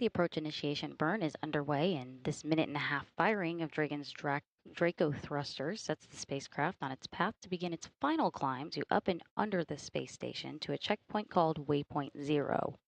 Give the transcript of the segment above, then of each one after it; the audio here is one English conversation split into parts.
The approach initiation burn is underway, and this minute-and-a-half firing of Dragon's Draco thrusters sets the spacecraft on its path to begin its final climb to up and under the space station to a checkpoint called Waypoint 0.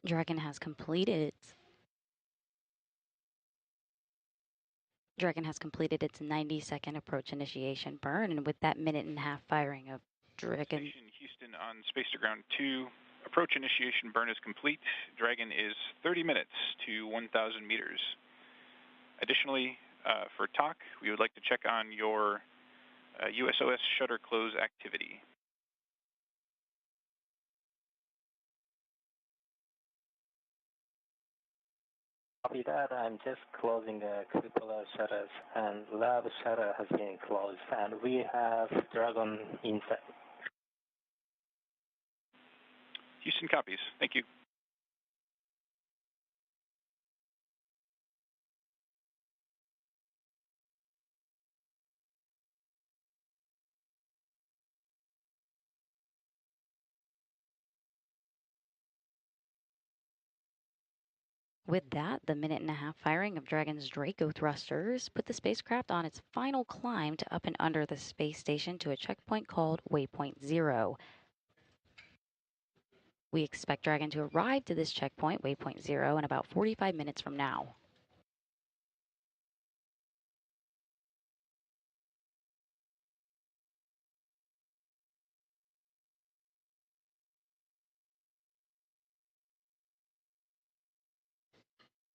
Dragon has completed its 90-second approach initiation burn, and with that minute-and-a-half firing of Dragon... Station Houston on Space to Ground 2. Approach initiation burn is complete. Dragon is 30 minutes to 1,000 meters. Additionally, for talk, we would like to check on your USOS shutter close activity. Copy that. I'm just closing the cupola shutters, and lab shutter has been closed, and we have Dragon inside. Houston copies. Thank you. With that, the minute-and-a-half firing of Dragon's Draco thrusters put the spacecraft on its final climb to up and under the space station to a checkpoint called Waypoint 0. We expect Dragon to arrive to this checkpoint, Waypoint 0, in about 45 minutes from now.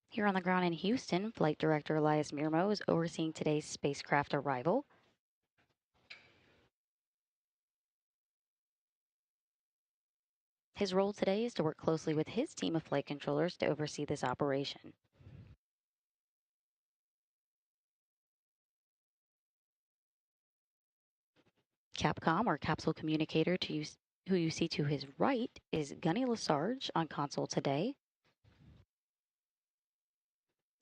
Here on the ground in Houston, Flight Director Elias Mirmo is overseeing today's spacecraft arrival. His role today is to work closely with his team of flight controllers to oversee this operation. Capcom, or capsule communicator, who you see to his right, is Gunny Lesarge on console today.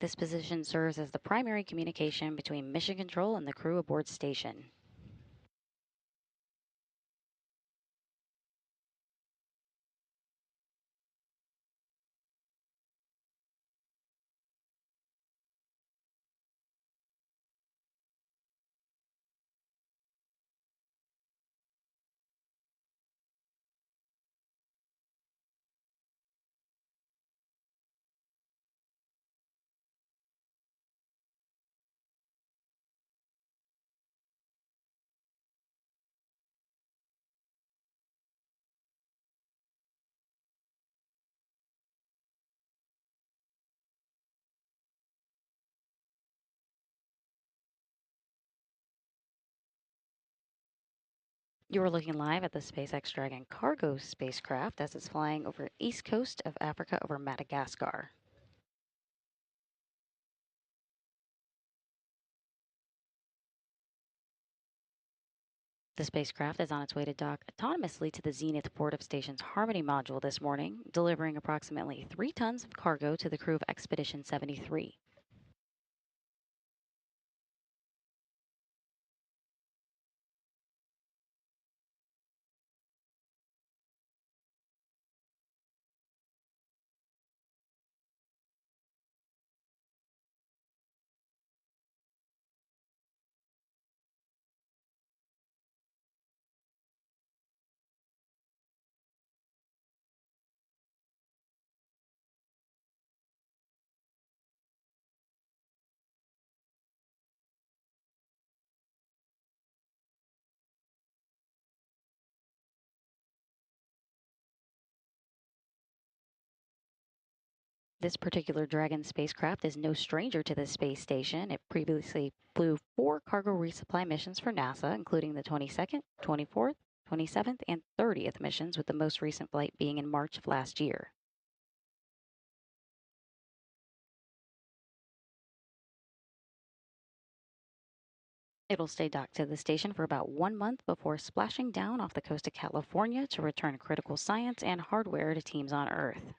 This position serves as the primary communication between mission control and the crew aboard station. You're looking live at the SpaceX Dragon cargo spacecraft as it's flying over the east coast of Africa over Madagascar. The spacecraft is on its way to dock autonomously to the Zenith port of station's Harmony module this morning, delivering approximately 3 tons of cargo to the crew of Expedition 73. This particular Dragon spacecraft is no stranger to the space station. It previously flew 4 cargo resupply missions for NASA, including the 22nd, 24th, 27th, and 30th missions, with the most recent flight being in March of last year. It'll stay docked to the station for about 1 month before splashing down off the coast of California to return critical science and hardware to teams on Earth.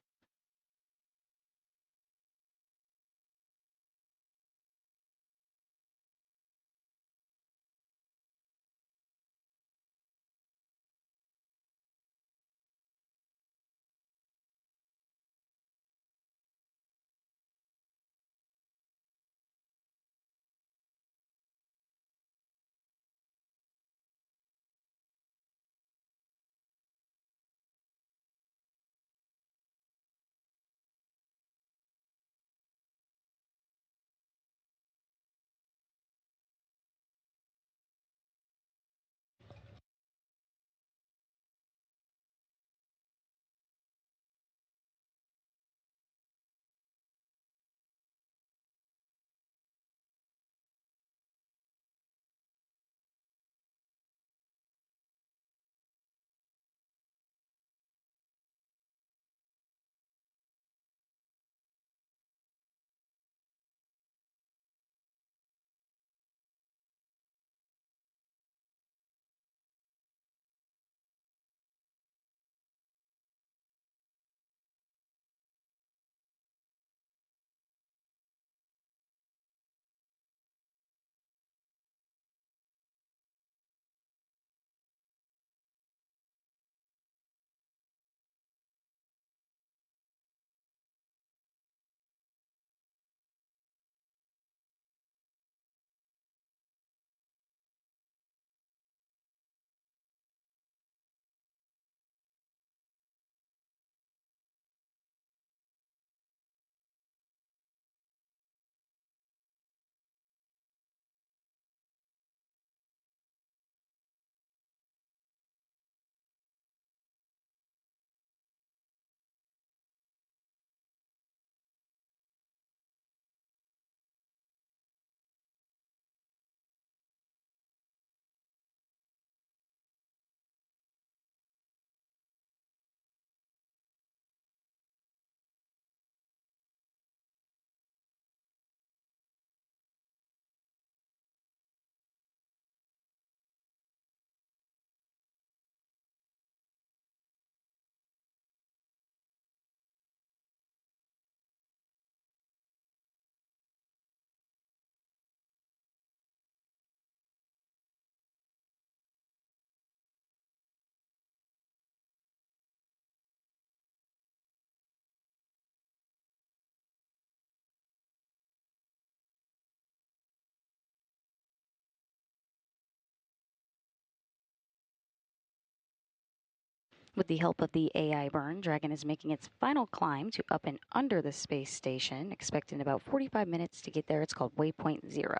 With the help of the AI burn, Dragon is making its final climb to up and under the space station, expecting about 45 minutes to get there. It's called Waypoint 0.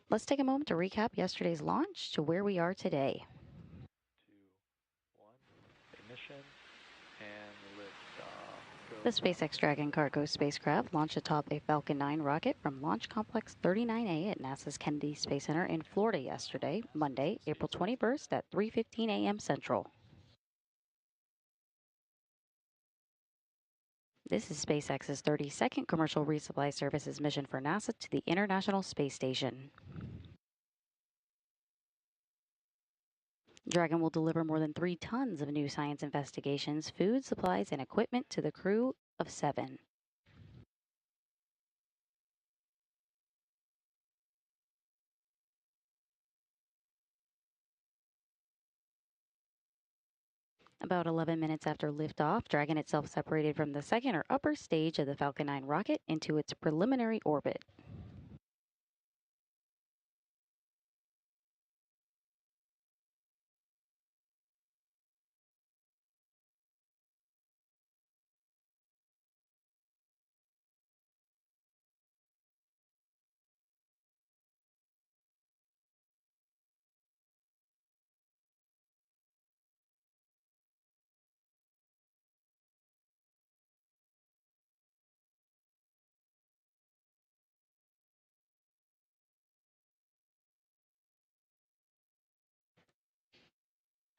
Let's take a moment to recap yesterday's launch to where we are today. 2, 1, ignition, and liftoff. The SpaceX Dragon cargo spacecraft launched atop a Falcon 9 rocket from Launch Complex 39A at NASA's Kennedy Space Center in Florida yesterday, Monday, April 21st at 3:15 a.m. Central. This is SpaceX's 32nd commercial resupply services mission for NASA to the International Space Station. Dragon will deliver more than 3 tons of new science investigations, food, supplies, and equipment to the crew of 7. About 11 minutes after liftoff, Dragon itself separated from the second or upper stage of the Falcon 9 rocket into its preliminary orbit.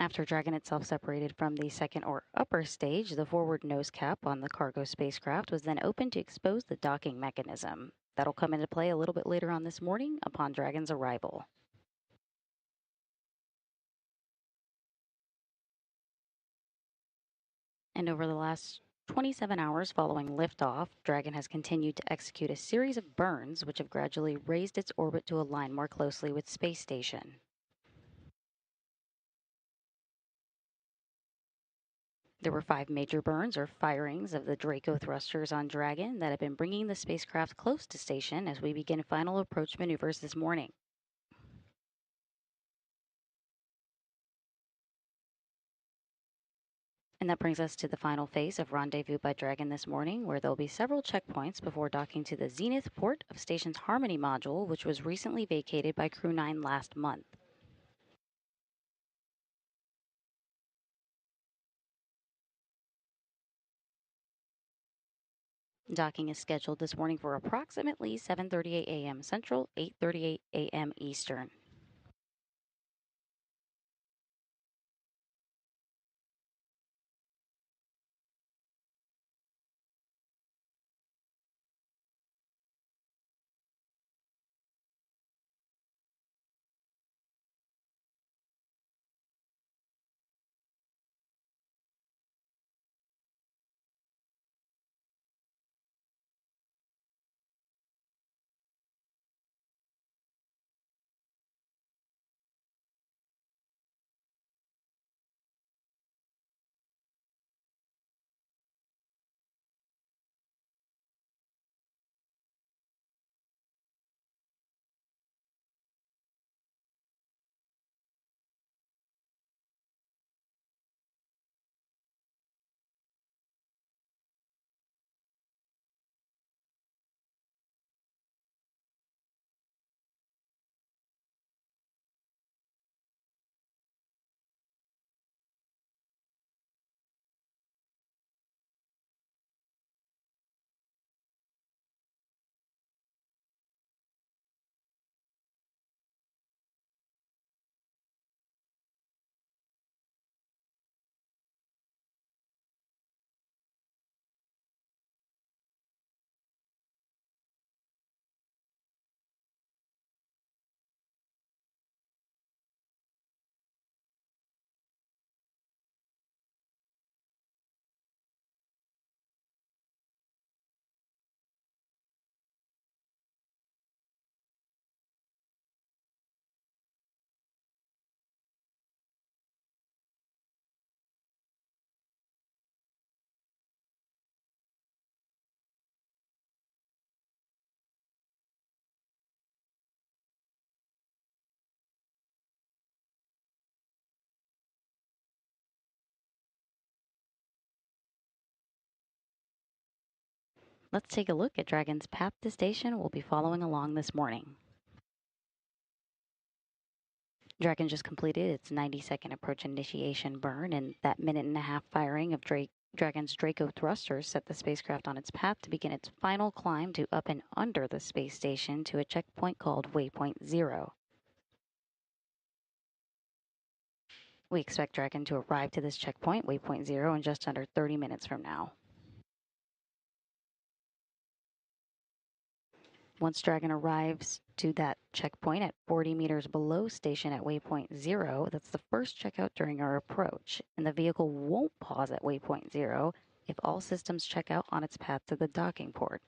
After Dragon itself separated from the second or upper stage, the forward nose cap on the cargo spacecraft was then opened to expose the docking mechanism. That'll come into play a little bit later on this morning upon Dragon's arrival. And over the last 27 hours following liftoff, Dragon has continued to execute a series of burns which have gradually raised its orbit to align more closely with space station. There were 5 major burns or firings of the Draco thrusters on Dragon that have been bringing the spacecraft close to station as we begin final approach maneuvers this morning. And that brings us to the final phase of rendezvous by Dragon this morning, where there'll be several checkpoints before docking to the Zenith port of station's Harmony module, which was recently vacated by Crew 9 last month. Docking is scheduled this morning for approximately 7:38 a.m. Central, 8:38 a.m. Eastern. Let's take a look at Dragon's path to station we'll be following along this morning. Dragon just completed its 90-second approach initiation burn, and that minute and a half firing of Dragon's Draco thrusters set the spacecraft on its path to begin its final climb to up and under the space station to a checkpoint called Waypoint 0. We expect Dragon to arrive to this checkpoint, Waypoint 0, in just under 30 minutes from now. Once Dragon arrives to that checkpoint at 40 meters below station at Waypoint 0, that's the first checkout during our approach, and the vehicle won't pause at Waypoint 0 if all systems check out on its path to the docking port.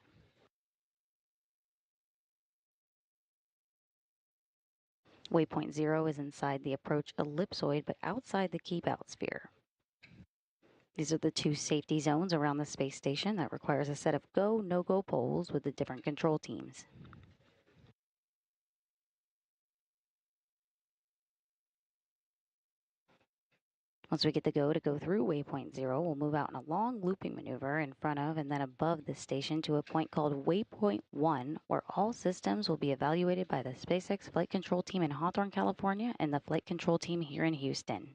Waypoint 0 is inside the approach ellipsoid but outside the keep out sphere. These are the two safety zones around the space station that requires a set of go, no-go poles with the different control teams. Once we get the go to go through Waypoint 0, we'll move out in a long looping maneuver in front of and then above the station to a point called Waypoint 1, where all systems will be evaluated by the SpaceX Flight Control Team in Hawthorne, California, and the Flight Control Team here in Houston.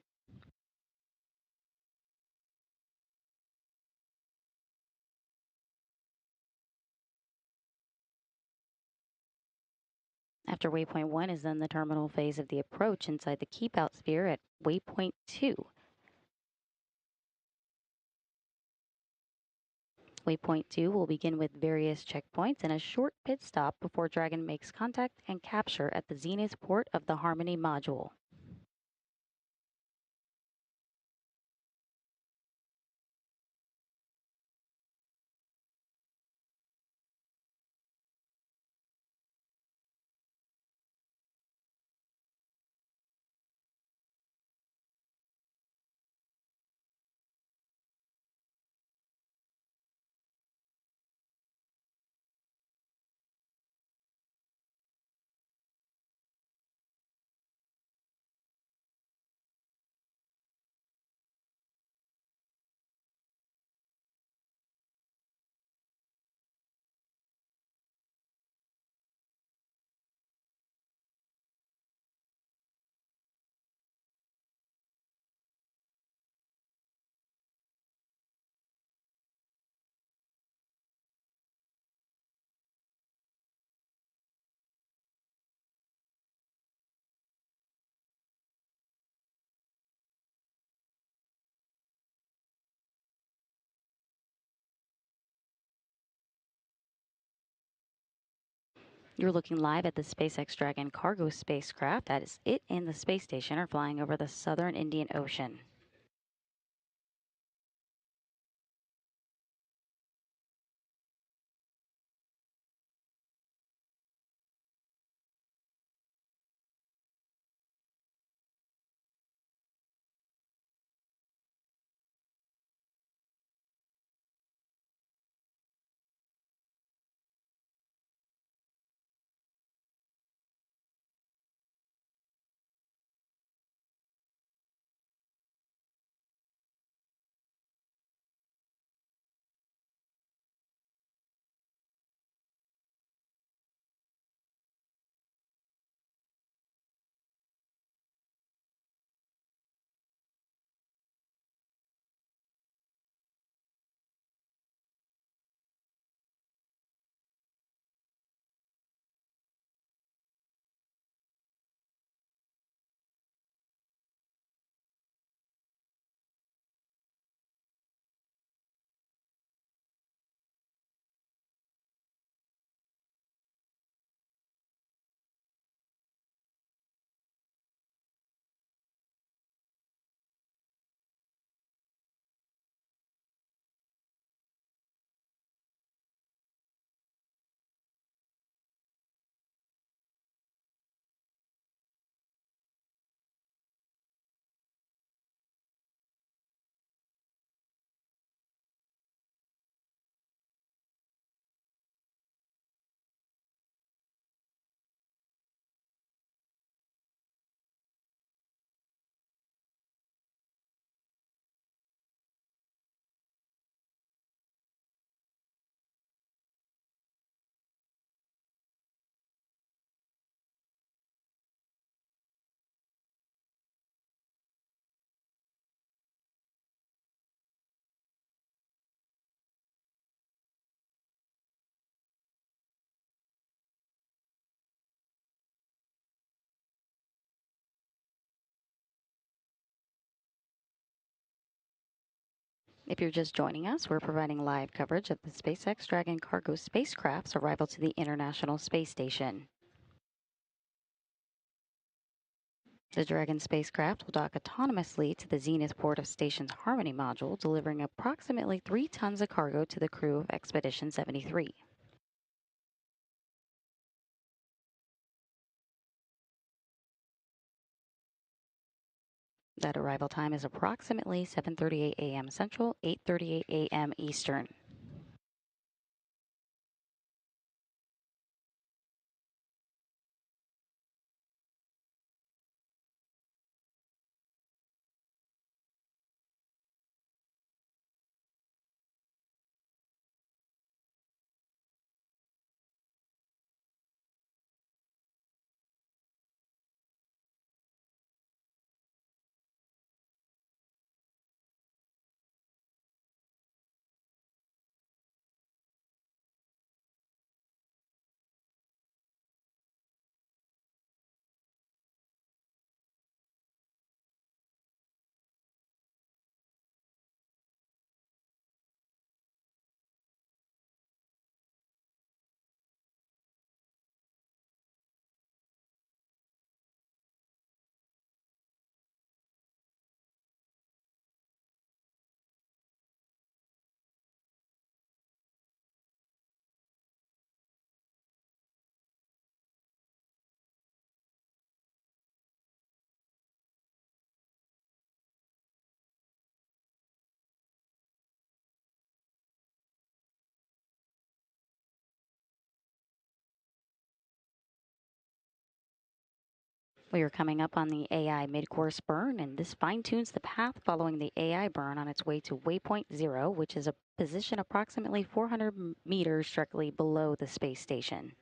After Waypoint 1 is then the terminal phase of the approach inside the keep out sphere at Waypoint 2. Waypoint 2 will begin with various checkpoints and a short pit stop before Dragon makes contact and capture at the Zenith port of the Harmony module. You're looking live at the SpaceX Dragon cargo spacecraft. That is it and the space station are flying over the southern Indian Ocean. If you're just joining us, we're providing live coverage of the SpaceX Dragon cargo spacecraft's arrival to the International Space Station. The Dragon spacecraft will dock autonomously to the Zenith port of station's Harmony module, delivering approximately 3 tons of cargo to the crew of Expedition 73. That arrival time is approximately 7:38 a.m. Central, 8:38 a.m. Eastern. We are coming up on the AI mid-course burn, and this fine-tunes the path following the AI burn on its way to Waypoint 0, which is a position approximately 400 meters directly below the space station.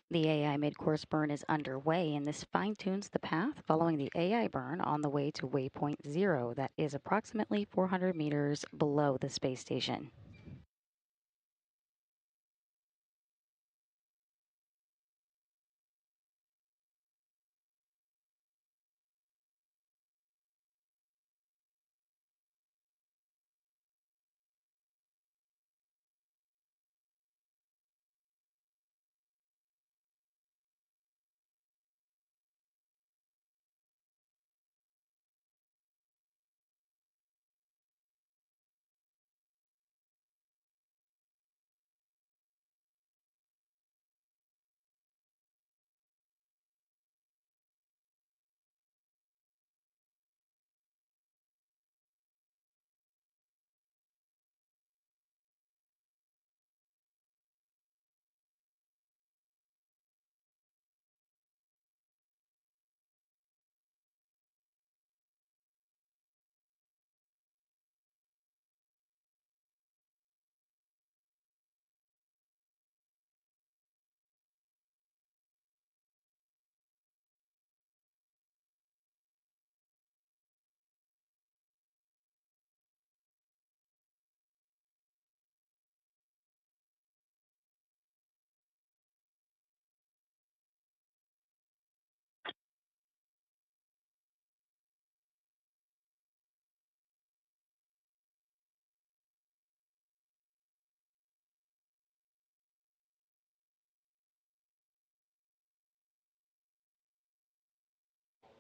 The AI mid-course burn is underway, and this fine-tunes the path following the AI burn on the way to Waypoint 0, that is approximately 400 meters below the space station.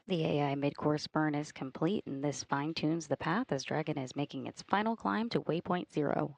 The AI mid-course burn is complete, and this fine-tunes the path as Dragon is making its final climb to Waypoint 0.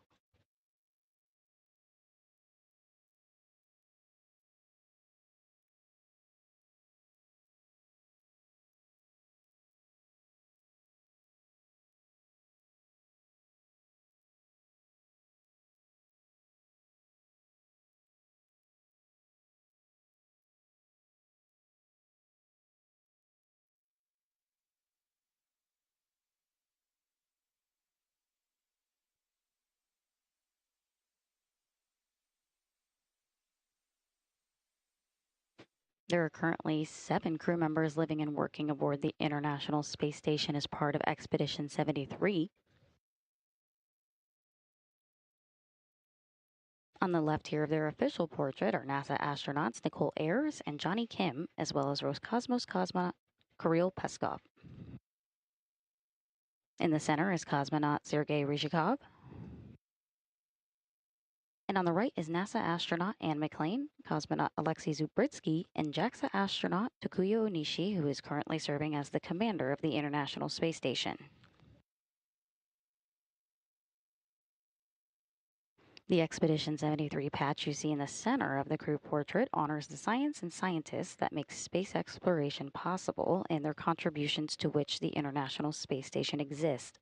There are currently 7 crew members living and working aboard the International Space Station as part of Expedition 73. On the left here of their official portrait are NASA astronauts Nicole Ayers and Johnny Kim, as well as Roscosmos cosmonaut Kirill Peskov. In the center is cosmonaut Sergei Ryzhikov. And on the right is NASA astronaut Anne McClain, cosmonaut Alexei Zubritsky, and JAXA astronaut Takuya Onishi, who is currently serving as the commander of the International Space Station. The Expedition 73 patch you see in the center of the crew portrait honors the science and scientists that make space exploration possible and their contributions to which the International Space Station exists.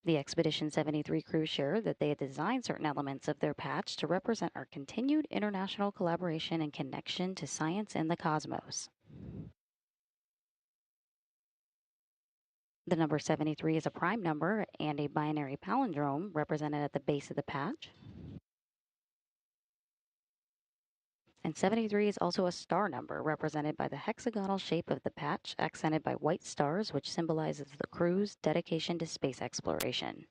The Expedition 73 crew shared that they had designed certain elements of their patch to represent our continued international collaboration and connection to science and the cosmos. The number 73 is a prime number and a binary palindrome represented at the base of the patch. And 73 is also a star number represented by the hexagonal shape of the patch, accented by white stars, which symbolizes the crew's dedication to space exploration.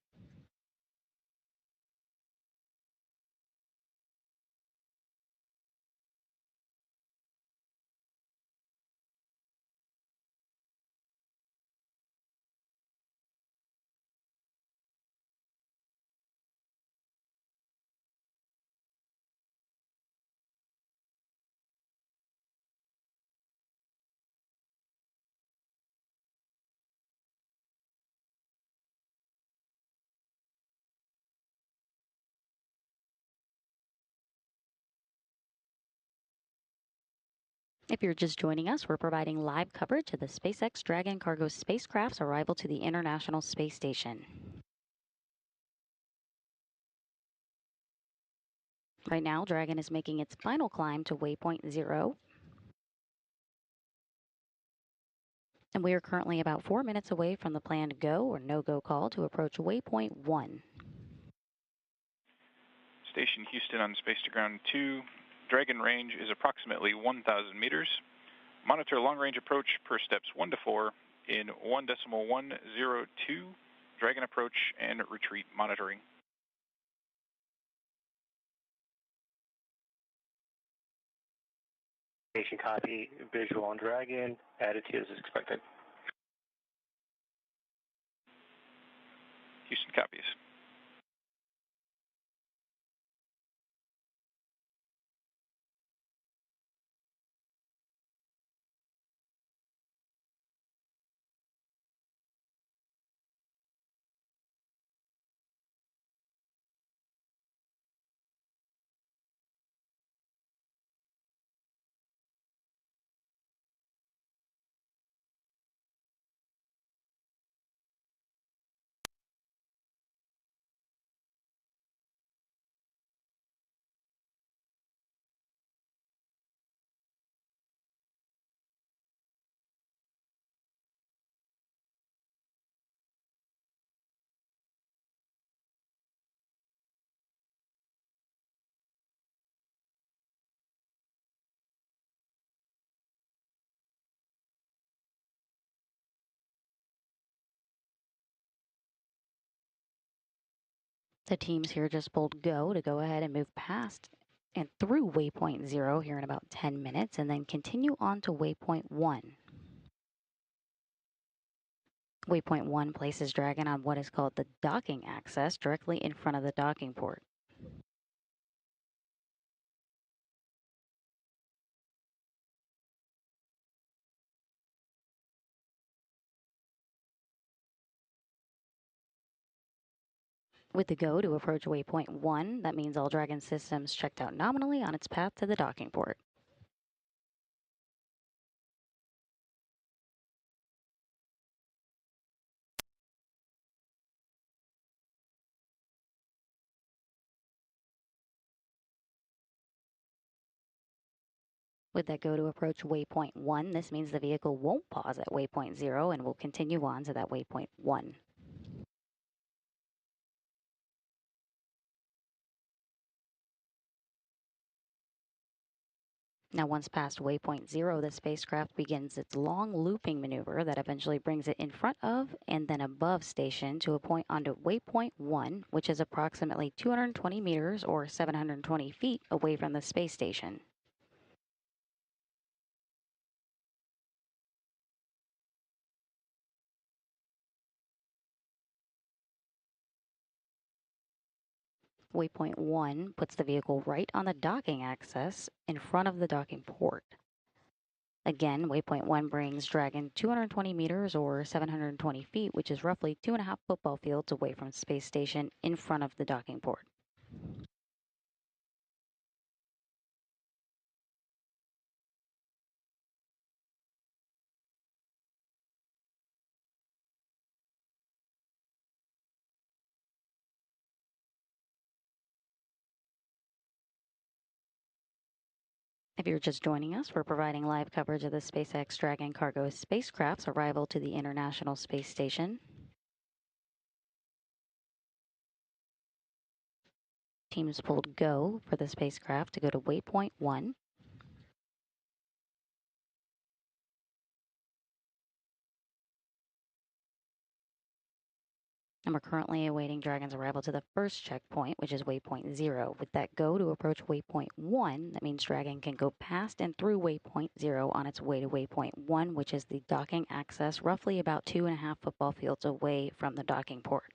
If you're just joining us, we're providing live coverage of the SpaceX Dragon cargo spacecraft's arrival to the International Space Station. Right now, Dragon is making its final climb to Waypoint 0. And we are currently about 4 minutes away from the planned go or no-go call to approach Waypoint 1. Station Houston on Space to Ground 2. Dragon range is approximately 1,000 meters. Monitor long-range approach per steps 1 to 4 in 1.102 Dragon approach and retreat monitoring. Station copy, visual on Dragon, attitude is expected. Houston copies. The teams here just pulled go to go ahead and move past and through waypoint 0 here in about 10 minutes and then continue on to waypoint 1. Waypoint 1 places Dragon on what is called the docking axis directly in front of the docking port. With the go to approach waypoint 1, that means all Dragon systems checked out nominally on its path to the docking port. With that go to approach waypoint 1, this means the vehicle won't pause at waypoint 0 and will continue on to that waypoint 1. Now, once past waypoint 0, the spacecraft begins its long looping maneuver that eventually brings it in front of and then above station to a point onto waypoint 1, which is approximately 220 meters or 720 feet away from the space station. Waypoint 1 puts the vehicle right on the docking axis in front of the docking port. Again, waypoint 1 brings Dragon 220 meters or 720 feet, which is roughly 2.5 football fields away from space station in front of the docking port. If you're just joining us, we're providing live coverage of the SpaceX Dragon cargo spacecraft's arrival to the International Space Station. Teams pulled go for the spacecraft to go to waypoint 1. And we're currently awaiting Dragon's arrival to the first checkpoint, which is waypoint 0. With that go to approach waypoint 1, that means Dragon can go past and through waypoint 0 on its way to waypoint 1, which is the docking access, roughly about 2.5 football fields away from the docking port.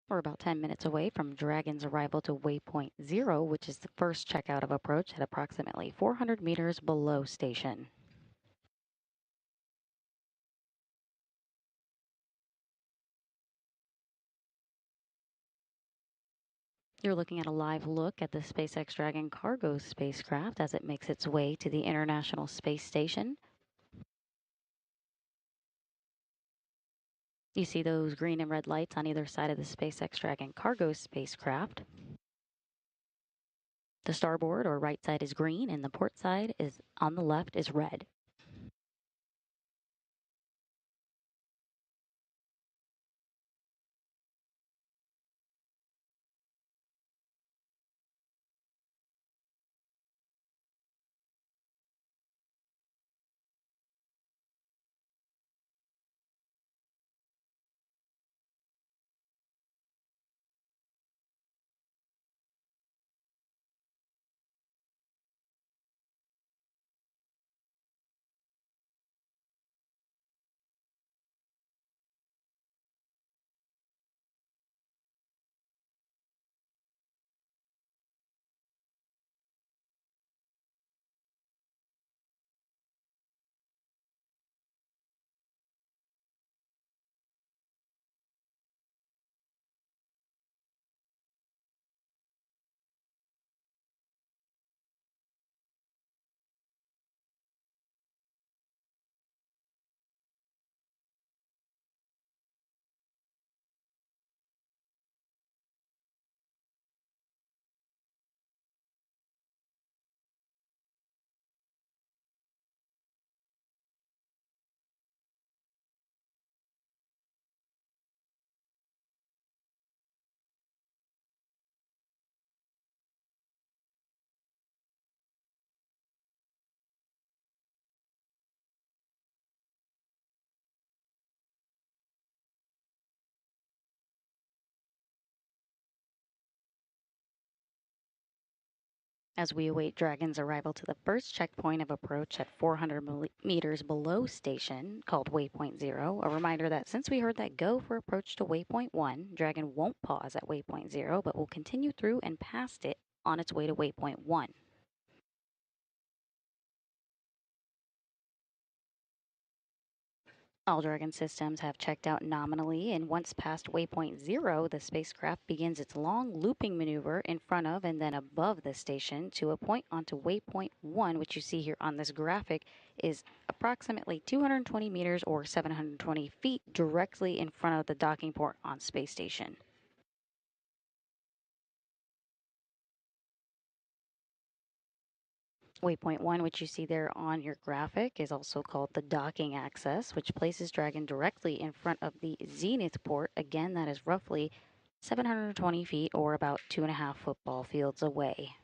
We're about 10 minutes away from Dragon's arrival to Waypoint 0, which is the first checkout of approach at approximately 400 meters below station. You're looking at a live look at the SpaceX Dragon cargo spacecraft as it makes its way to the International Space Station. You see those green and red lights on either side of the SpaceX Dragon cargo spacecraft. The starboard or right side is green and the port side is on the left is red. As we await Dragon's arrival to the first checkpoint of approach at 400 meters below station, called Waypoint 0, a reminder that since we heard that go for approach to Waypoint 1, Dragon won't pause at Waypoint 0, but will continue through and past it on its way to Waypoint 1. All Dragon systems have checked out nominally, and once past Waypoint 0, the spacecraft begins its long looping maneuver in front of and then above the station to a point onto Waypoint 1, which you see here on this graphic is approximately 220 meters or 720 feet directly in front of the docking port on Space Station. Waypoint 1, which you see there on your graphic, is also called the docking axis, which places Dragon directly in front of the zenith port. Again, that is roughly 720 feet or about 2.5 football fields away.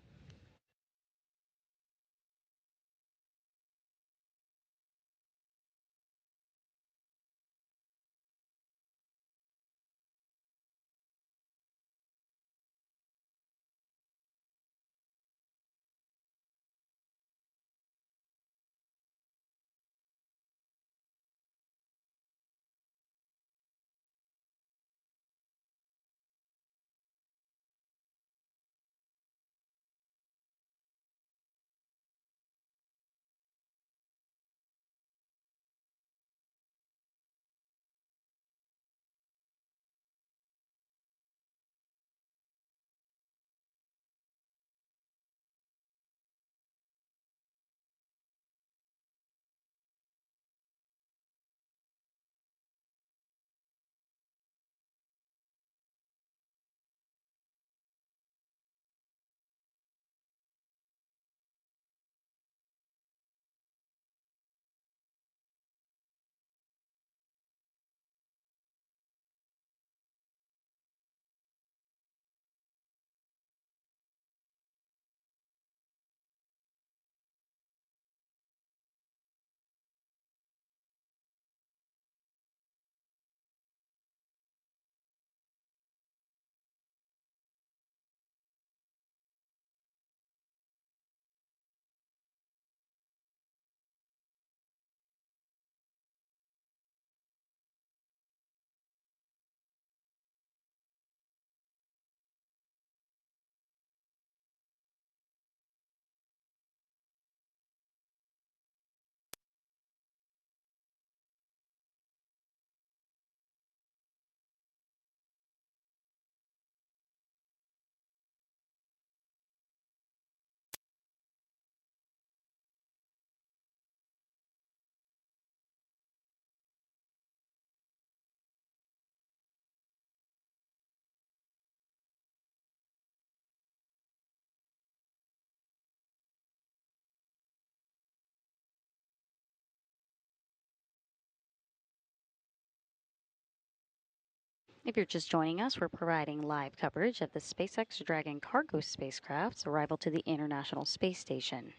If you're just joining us, we're providing live coverage of the SpaceX Dragon cargo spacecraft's arrival to the International Space Station.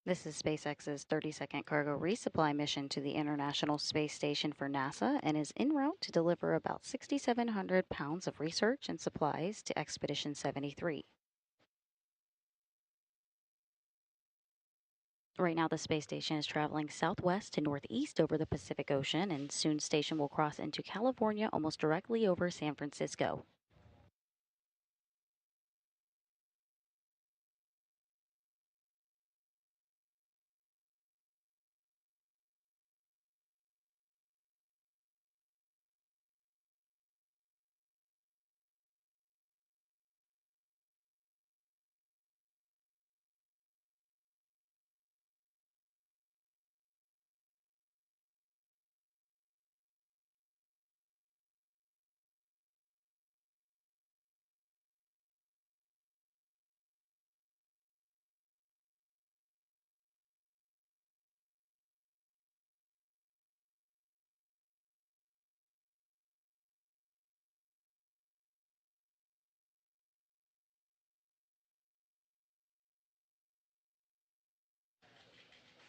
This is SpaceX's 30-second cargo resupply mission to the International Space Station for NASA and is en route to deliver about 6,700 pounds of research and supplies to Expedition 73. Right now, the space station is traveling southwest to northeast over the Pacific Ocean, and soon station will cross into California almost directly over San Francisco.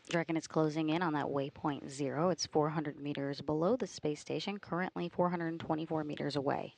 Dragon is closing in on that waypoint 0. It's 400 meters below the space station, currently 424 meters away.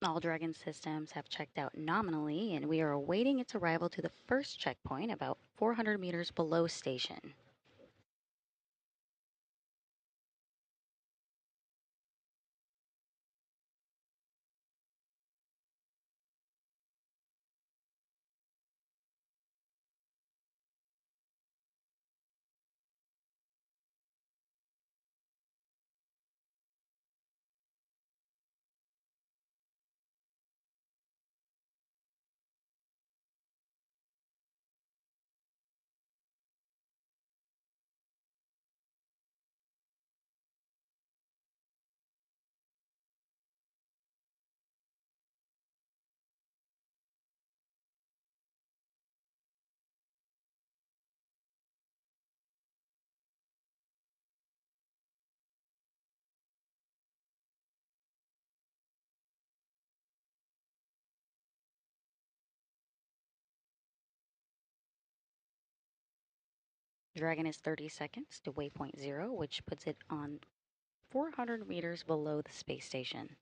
All Dragon systems have checked out nominally, and we are awaiting its arrival to the first checkpoint about 400 meters below station. Dragon is 30 seconds to waypoint 0, which puts it on 400 meters below the space station.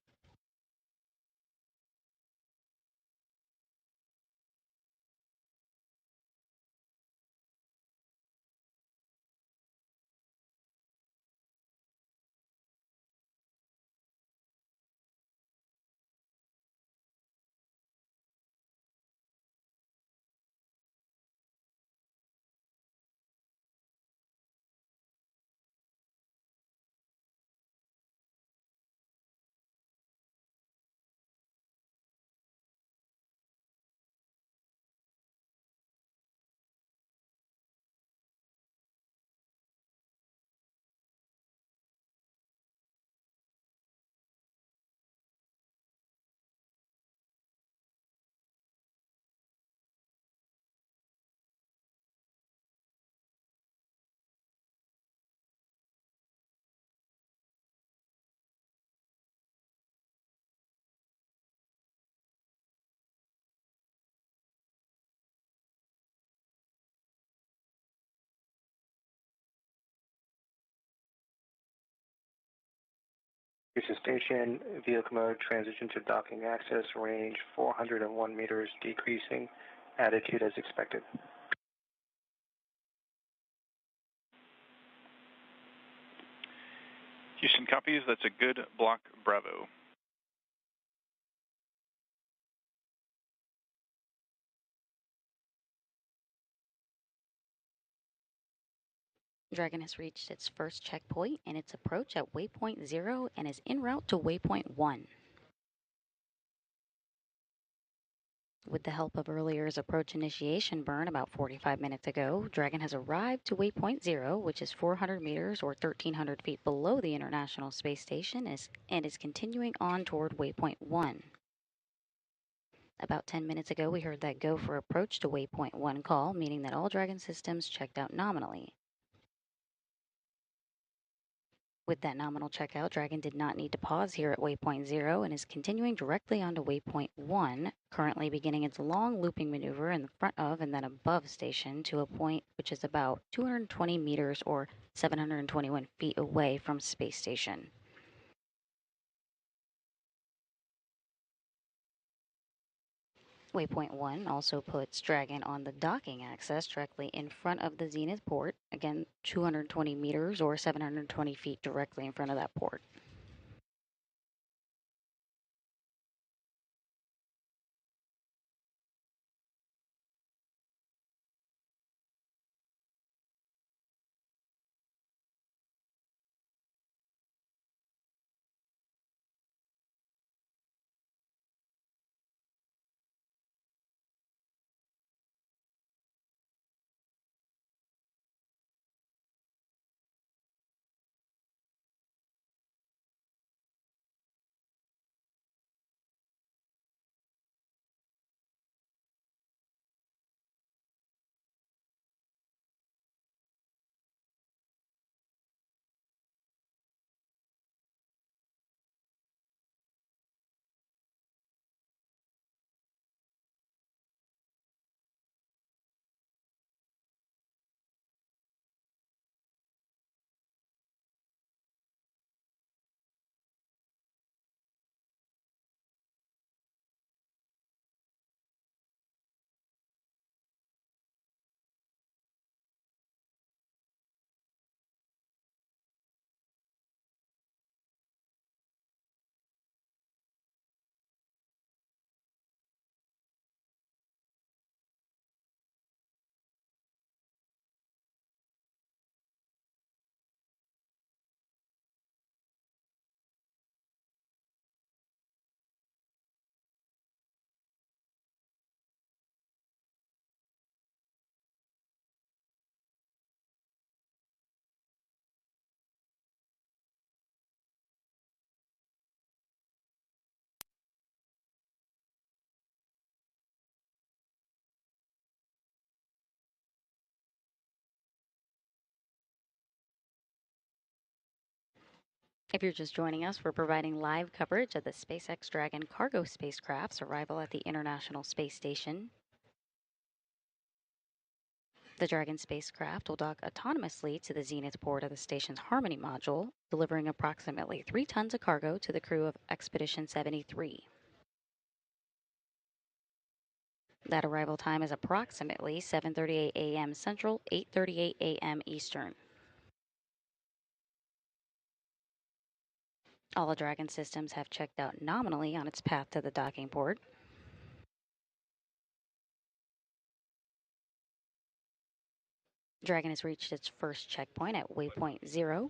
Houston Station, vehicle mode, transition to docking access, range 401 meters, decreasing, attitude as expected. Houston copies. That's a good block, Bravo. Dragon has reached its first checkpoint in its approach at Waypoint 0 and is en route to Waypoint 1. With the help of earlier's approach initiation burn about 45 minutes ago, Dragon has arrived to Waypoint 0, which is 400 meters or 1,300 feet below the International Space Station, and is continuing on toward Waypoint 1. About 10 minutes ago, we heard that go for approach to Waypoint 1 call, meaning that all Dragon systems checked out nominally. With that nominal checkout, Dragon did not need to pause here at Waypoint 0 and is continuing directly onto Waypoint 1, currently beginning its long looping maneuver in the front of and then above station to a point which is about 220 meters or 721 feet away from Space Station. Waypoint 1 also puts Dragon on the docking axis directly in front of the Zenith port, again 220 meters or 720 feet directly in front of that port. If you're just joining us, we're providing live coverage of the SpaceX Dragon cargo spacecraft's arrival at the International Space Station. The Dragon spacecraft will dock autonomously to the Zenith port of the station's Harmony module, delivering approximately 3 tons of cargo to the crew of Expedition 73. That arrival time is approximately 7:38 a.m. Central, 8:38 a.m. Eastern. All Dragon systems have checked out nominally on its path to the docking port. Dragon has reached its first checkpoint at Waypoint 0.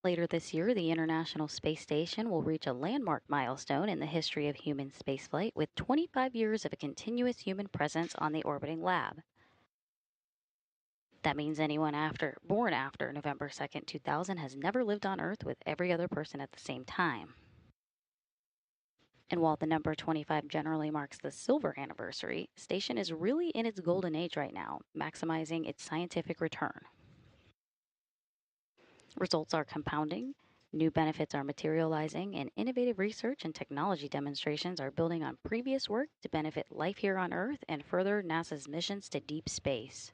Later this year, the International Space Station will reach a landmark milestone in the history of human spaceflight with 25 years of a continuous human presence on the orbiting lab. That means anyone born after November 2nd, 2000 has never lived on Earth with every other person at the same time. And while the number 25 generally marks the silver anniversary, Station is really in its golden age right now, maximizing its scientific return. Results are compounding, new benefits are materializing, and innovative research and technology demonstrations are building on previous work to benefit life here on Earth and further NASA's missions to deep space.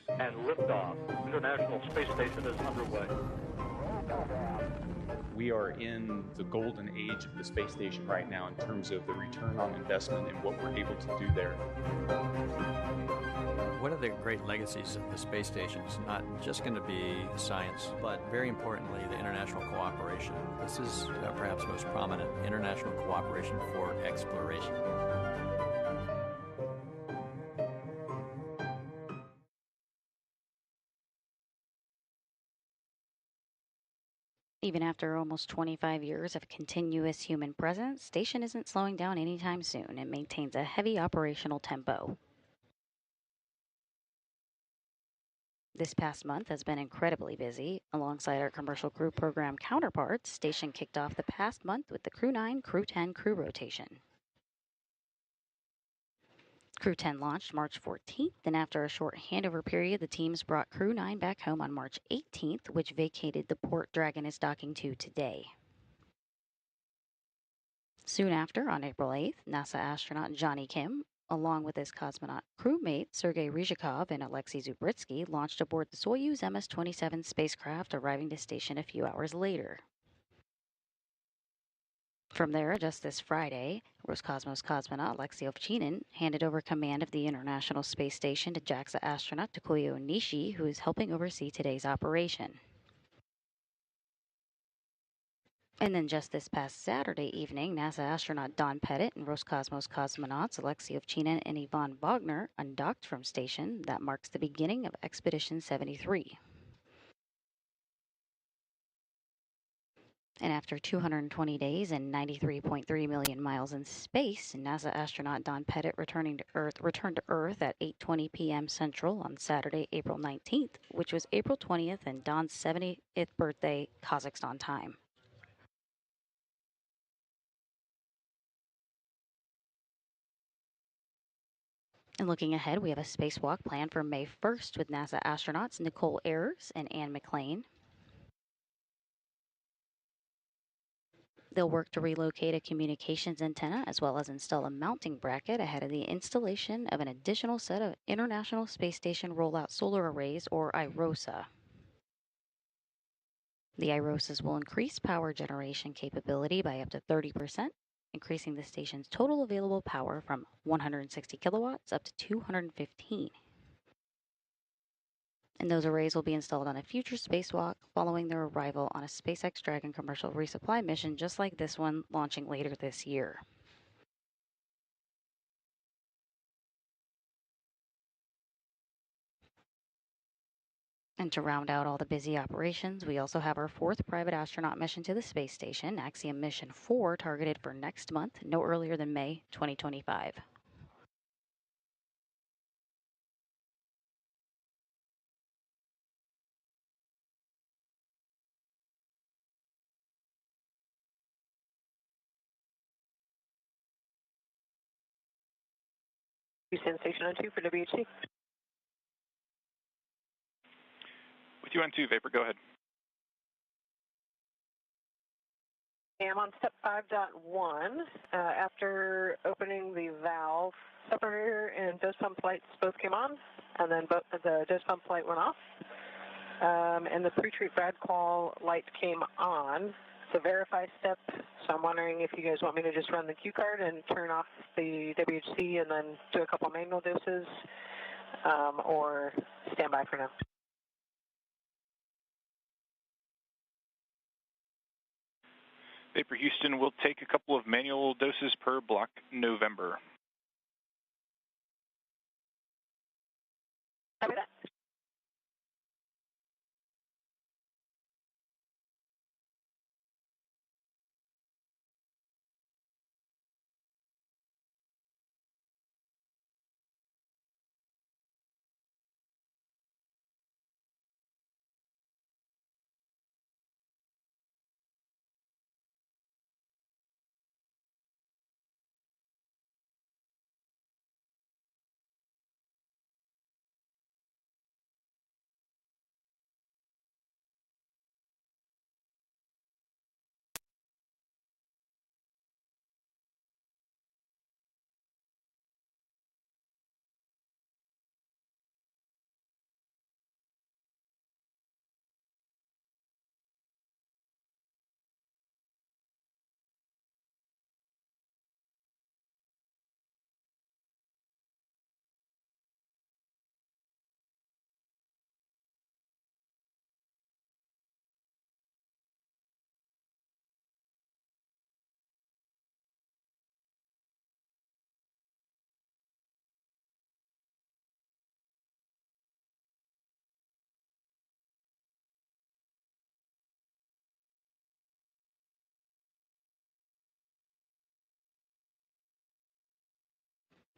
And liftoff. International Space Station is underway. We are in the golden age of the space station right now in terms of the return on investment and what we're able to do there. One of the great legacies of the space station is not just going to be science, but very importantly, the international cooperation. This is perhaps most prominent, international cooperation for exploration. Even after almost 25 years of continuous human presence, Station isn't slowing down anytime soon and maintains a heavy operational tempo. This past month has been incredibly busy. Alongside our commercial crew program counterparts, Station kicked off the past month with the Crew 9, Crew 10 crew rotation. Crew 10 launched March 14th, and after a short handover period, the teams brought Crew 9 back home on March 18th, which vacated the port Dragon is docking to today. Soon after, on April 8th, NASA astronaut Johnny Kim, along with his cosmonaut crewmate Sergei Ryzhikov and Alexei Zubritsky, launched aboard the Soyuz MS-27 spacecraft, arriving to Station a few hours later. From there, just this Friday, Roscosmos cosmonaut Alexei Ovchinin handed over command of the International Space Station to JAXA astronaut Takuya Onishi, who is helping oversee today's operation. And then just this past Saturday evening, NASA astronaut Don Pettit and Roscosmos cosmonauts Alexei Ovchinin and Ivan Wagner undocked from Station. That marks the beginning of Expedition 73. And after 220 days and 93.3 million miles in space, NASA astronaut Don Pettit returned to Earth at 8:20 p.m. Central on Saturday, April 19th, which was April 20th and Don's 70th birthday Kazakhstan time. And looking ahead, we have a spacewalk planned for May 1st with NASA astronauts Nicole Ayers and Anne McLean. They'll work to relocate a communications antenna as well as install a mounting bracket ahead of the installation of an additional set of International Space Station Rollout Solar Arrays, or IROSA. The IROSAs will increase power generation capability by up to 30%, increasing the station's total available power from 160 kilowatts up to 215. And those arrays will be installed on a future spacewalk following their arrival on a SpaceX Dragon commercial resupply mission just like this one, launching later this year. And to round out all the busy operations, we also have our fourth private astronaut mission to the space station, Axiom Mission 4, targeted for next month, no earlier than May 2025. Houston Station on 2 for WHC. With you on 2, Vapor, go ahead. I'm on step 5.1. After opening the valve, separator and dose pump lights both came on, and then the dose pump light went off. And the pre-treat brad call light came on. It's a verify step, so I'm wondering if you guys want me to just run the cue card and turn off the WHC and then do a couple manual doses, or stand by for now. Vapor Houston will take a couple of manual doses per block November. Copy that.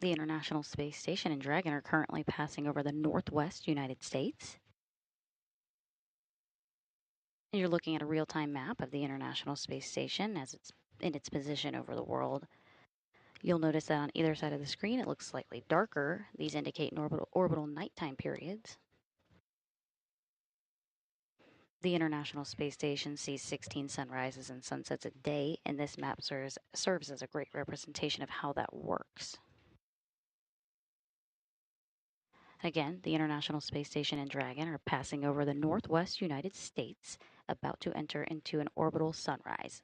The International Space Station and Dragon are currently passing over the northwest United States. You're looking at a real-time map of the International Space Station as it's in its position over the world. You'll notice that on either side of the screen it looks slightly darker. These indicate orbital nighttime periods. The International Space Station sees 16 sunrises and sunsets a day, and this map serves as a great representation of how that works. Again, the International Space Station and Dragon are passing over the northwest United States, about to enter into an orbital sunrise.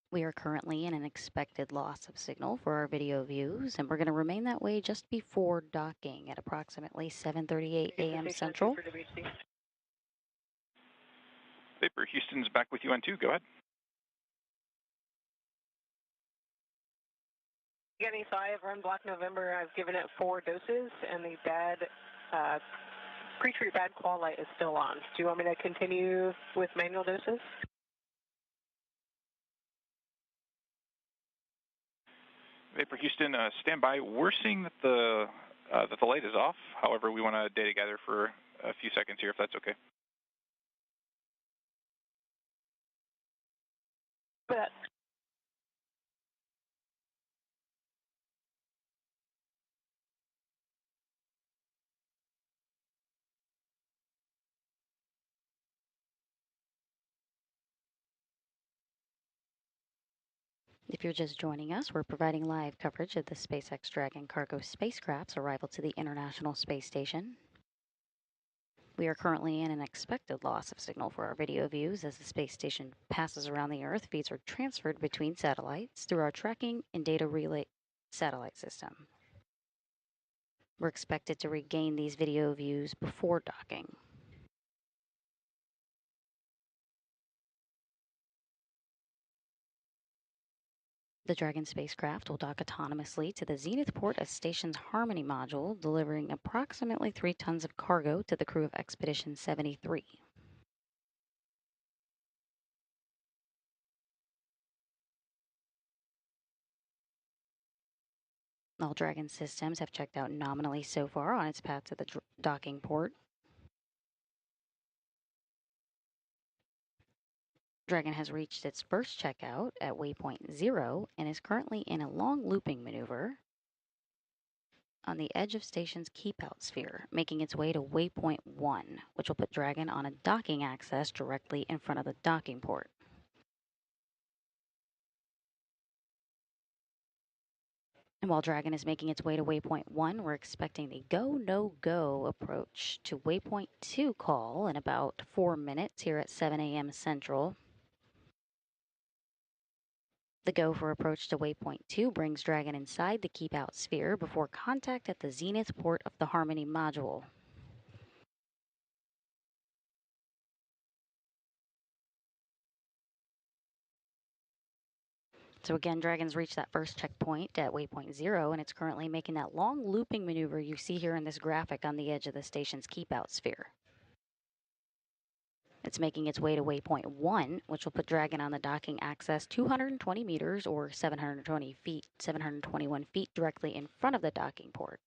We are currently in an expected loss of signal for our video views, and we're going to remain that way just before docking at approximately 7:38 a.m. Central. Vapor, Houston's back with you on 2. Go ahead. Getting so I have run Black November. I've given it 4 doses, and the pre-treat bad qual light is still on. Do you want me to continue with manual doses? Vapor, Houston, stand by. We're seeing that the light is off. However, we want to data gather for a few seconds here, if that's okay. Bet. If you're just joining us, we're providing live coverage of the SpaceX Dragon cargo spacecraft's arrival to the International Space Station. We are currently in an expected loss of signal for our video views as the space station passes around the Earth. Feeds are transferred between satellites through our tracking and data relay satellite system. We're expected to regain these video views before docking. The Dragon spacecraft will dock autonomously to the zenith port of station's Harmony module, delivering approximately 3 tons of cargo to the crew of Expedition 73. All Dragon systems have checked out nominally so far on its path to the docking port. Dragon has reached its first checkout at Waypoint 0 and is currently in a long looping maneuver on the edge of station's keep-out sphere, making its way to Waypoint 1, which will put Dragon on a docking access directly in front of the docking port. And while Dragon is making its way to Waypoint 1, we're expecting the go, no go approach to Waypoint 2 call in about 4 minutes here at 7 a.m. Central. The go for approach to Waypoint 2 brings Dragon inside the keep-out sphere before contact at the zenith port of the Harmony module. So again, Dragon's reached that first checkpoint at Waypoint 0, and it's currently making that long looping maneuver you see here in this graphic on the edge of the station's keep-out sphere. It's making its way to Waypoint 1, which will put Dragon on the docking access 220 meters or 721 feet directly in front of the docking port.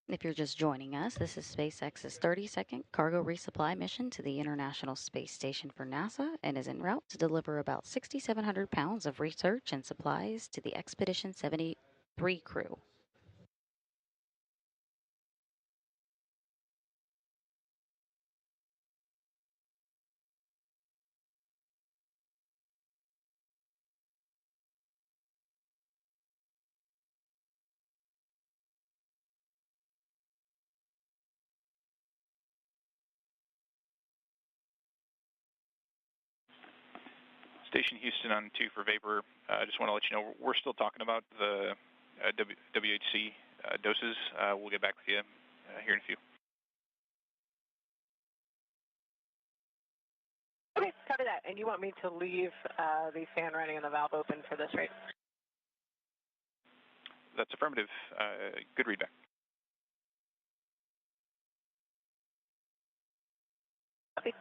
If you're just joining us, this is SpaceX's 30-second cargo resupply mission to the International Space Station for NASA and is en route to deliver about 6,700 pounds of research and supplies to the Expedition 73 crew. Station Houston on 2 for Vapor. I just want to let you know we're still talking about the WHC doses. We'll get back with you here in a few. Okay, copy that. And you want me to leave the fan running and the valve open for this, right? That's affirmative. Good readback. Copy.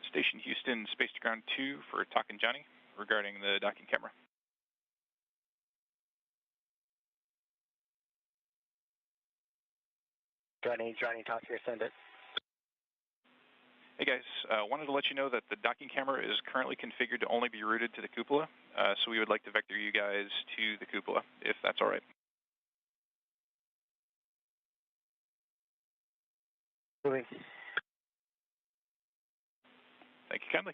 Station Houston, Space to Ground 2 for talking Johnny regarding the docking camera. Johnny, talk to your sender. Hey guys, wanted to let you know that the docking camera is currently configured to only be routed to the cupola, so we would like to vector you guys to the cupola, if that's all right. Moving. Thank you kindly.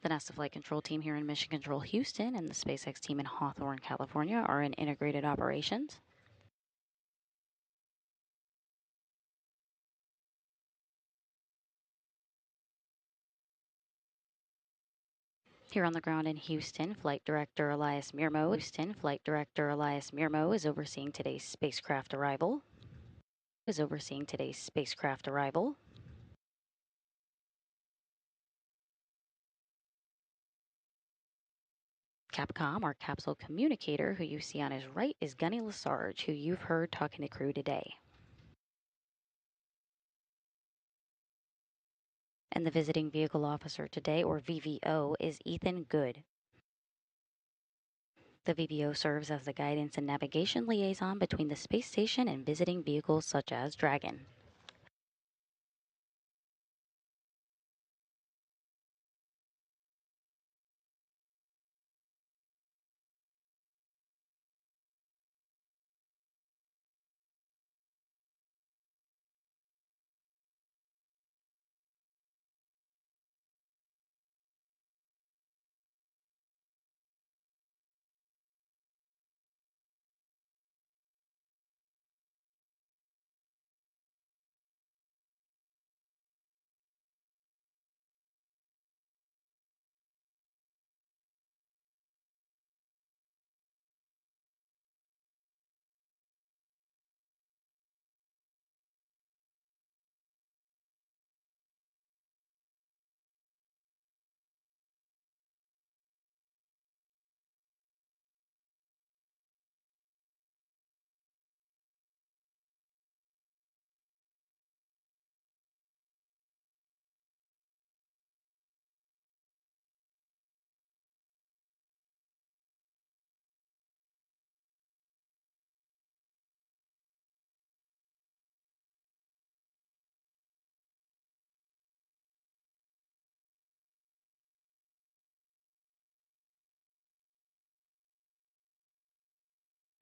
The NASA Flight Control Team here in Mission Control Houston and the SpaceX team in Hawthorne, California are in integrated operations. Here on the ground in Houston, Flight Director Elias Mirmo is overseeing today's spacecraft arrival. Capcom, our capsule communicator, who you see on his right, is Gunny Lesarge, who you've heard talking to crew today. And the visiting vehicle officer today, or VVO, is Ethan Good. The VVO serves as the guidance and navigation liaison between the space station and visiting vehicles such as Dragon.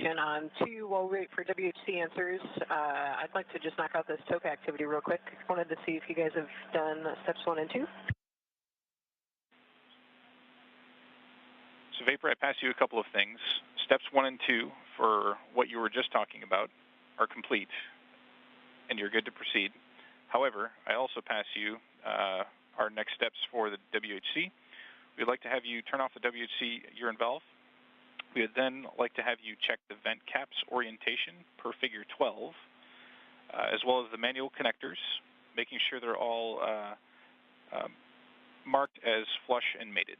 On 2, while we wait for WHC answers, I'd like to just knock out this TOCA activity real quick. Wanted to see if you guys have done steps 1 and 2. So Vapor, I pass you a couple of things. Steps 1 and 2 for what you were just talking about are complete, and you're good to proceed. However, I also pass you our next steps for the WHC. We'd like to have you turn off the WHC urine valve. We would then like to have you check the vent caps orientation per figure 12, as well as the manual connectors, making sure they're all marked as flush and mated.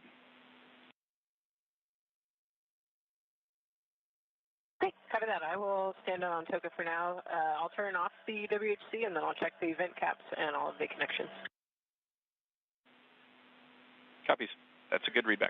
Okay, copy that. I will stand on TOCA for now. I'll turn off the WHC and then I'll check the vent caps and all of the connections. Copies. That's a good readback.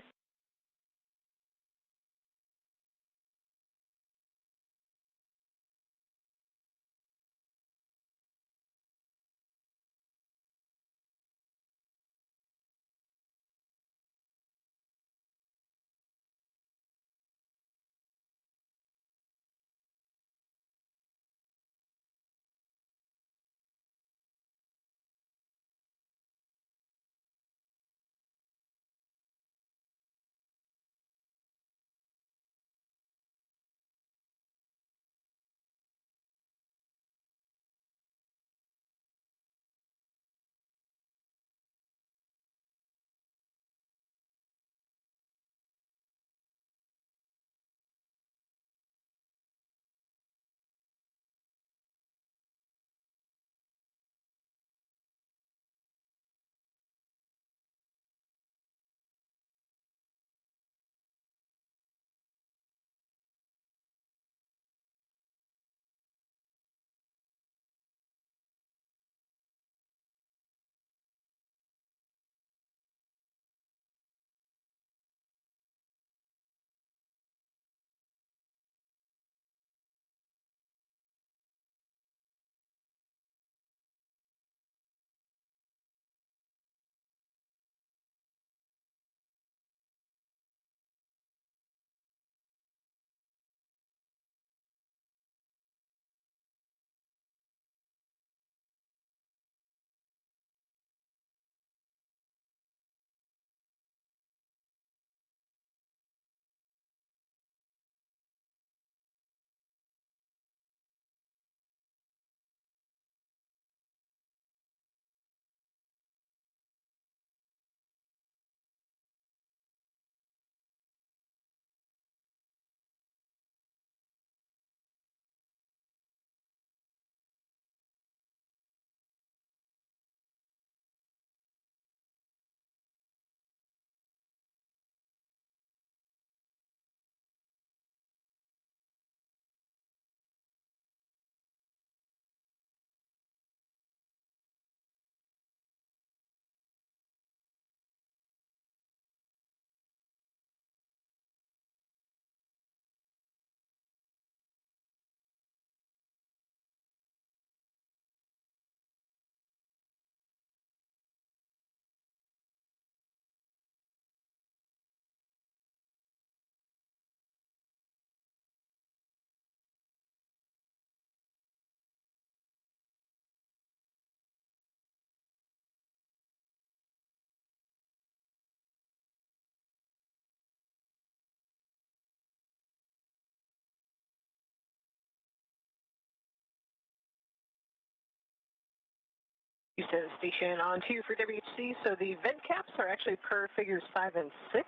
Houston Station on 2 for WHC. So the vent caps are actually per figures 5 and 6.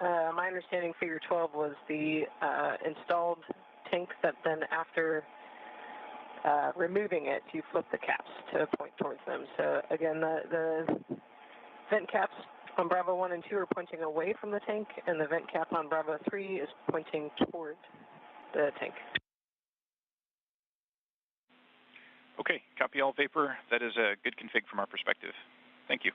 My understanding figure 12 was the installed tank that then after removing it, you flip the caps to point towards them. So again, the vent caps on Bravo 1 and 2 are pointing away from the tank, and the vent cap on Bravo 3 is pointing toward the tank. Okay, copy all vapor. That is a good config from our perspective. Thank you.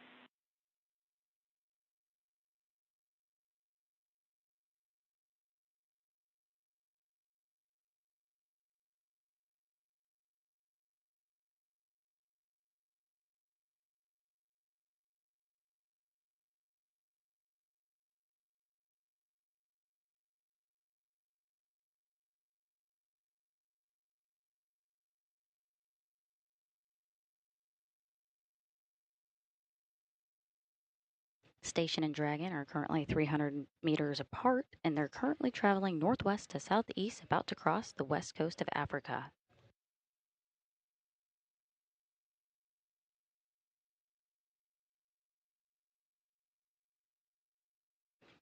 Station and Dragon are currently 300 meters apart, and they're currently traveling northwest to southeast, about to cross the west coast of Africa.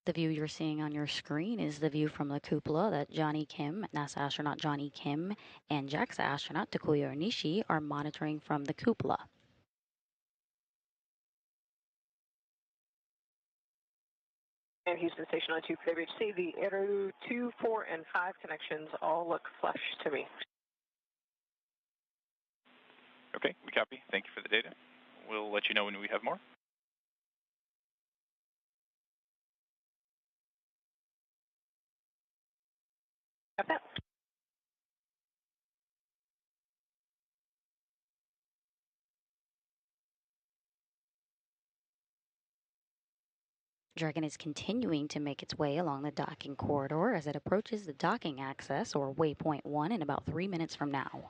The view you're seeing on your screen is the view from the cupola that Johnny Kim, NASA astronaut Johnny Kim, and JAXA astronaut Takuya Onishi are monitoring from the cupola. And Houston Station on 2 for WHC, the Aero 2, 4, and 5 connections all look flush to me. Okay, we copy. Thank you for the data. We'll let you know when we have more. Got that. Dragon is continuing to make its way along the docking corridor as it approaches the docking access, or Waypoint 1, in about 3 minutes from now.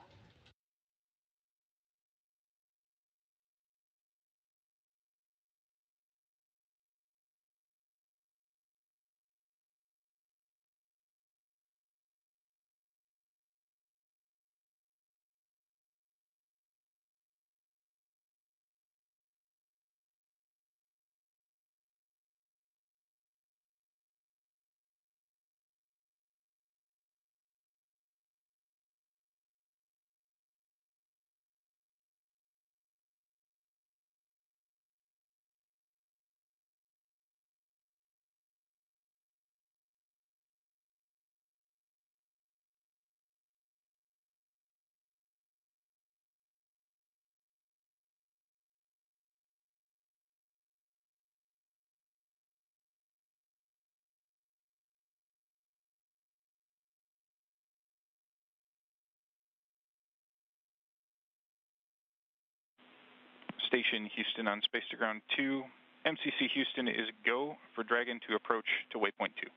Station Houston on Space to Ground 2. MCC Houston is go for Dragon to approach to Waypoint 2.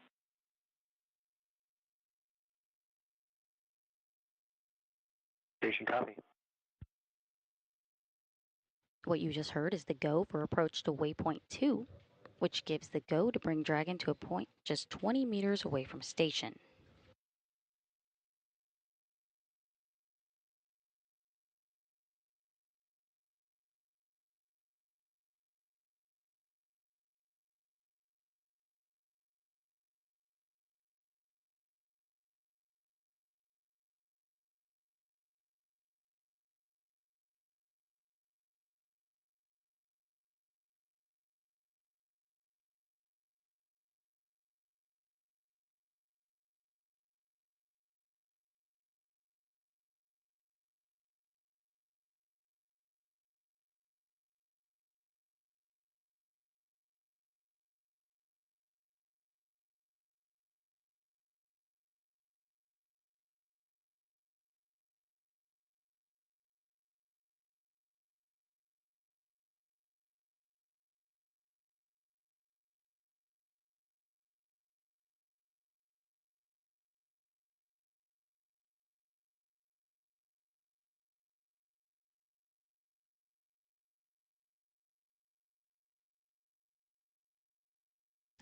Station copy. What you just heard is the go for approach to Waypoint 2, which gives the go to bring Dragon to a point just 20 meters away from station.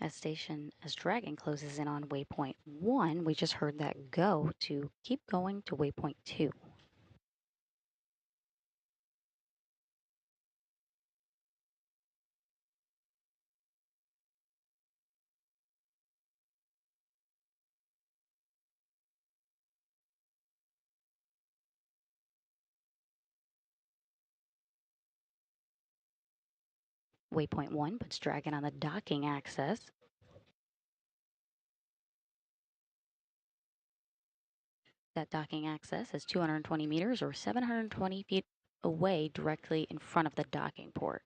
As Dragon closes in on Waypoint 1, we just heard that go to keep going to Waypoint 2. Waypoint 1 puts Dragon on the docking axis. That docking axis is 220 meters or 720 feet away directly in front of the docking port.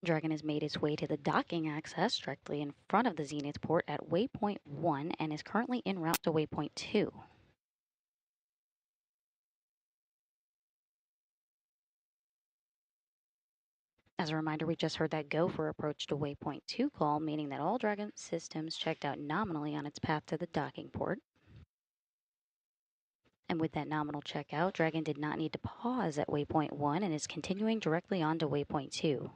Dragon has made its way to the docking axis directly in front of the Zenith port at Waypoint 1 and is currently en route to Waypoint 2. As a reminder, we just heard that go for approach to Waypoint 2 call, meaning that all Dragon systems checked out nominally on its path to the docking port. And with that nominal checkout, Dragon did not need to pause at Waypoint 1 and is continuing directly on to Waypoint 2.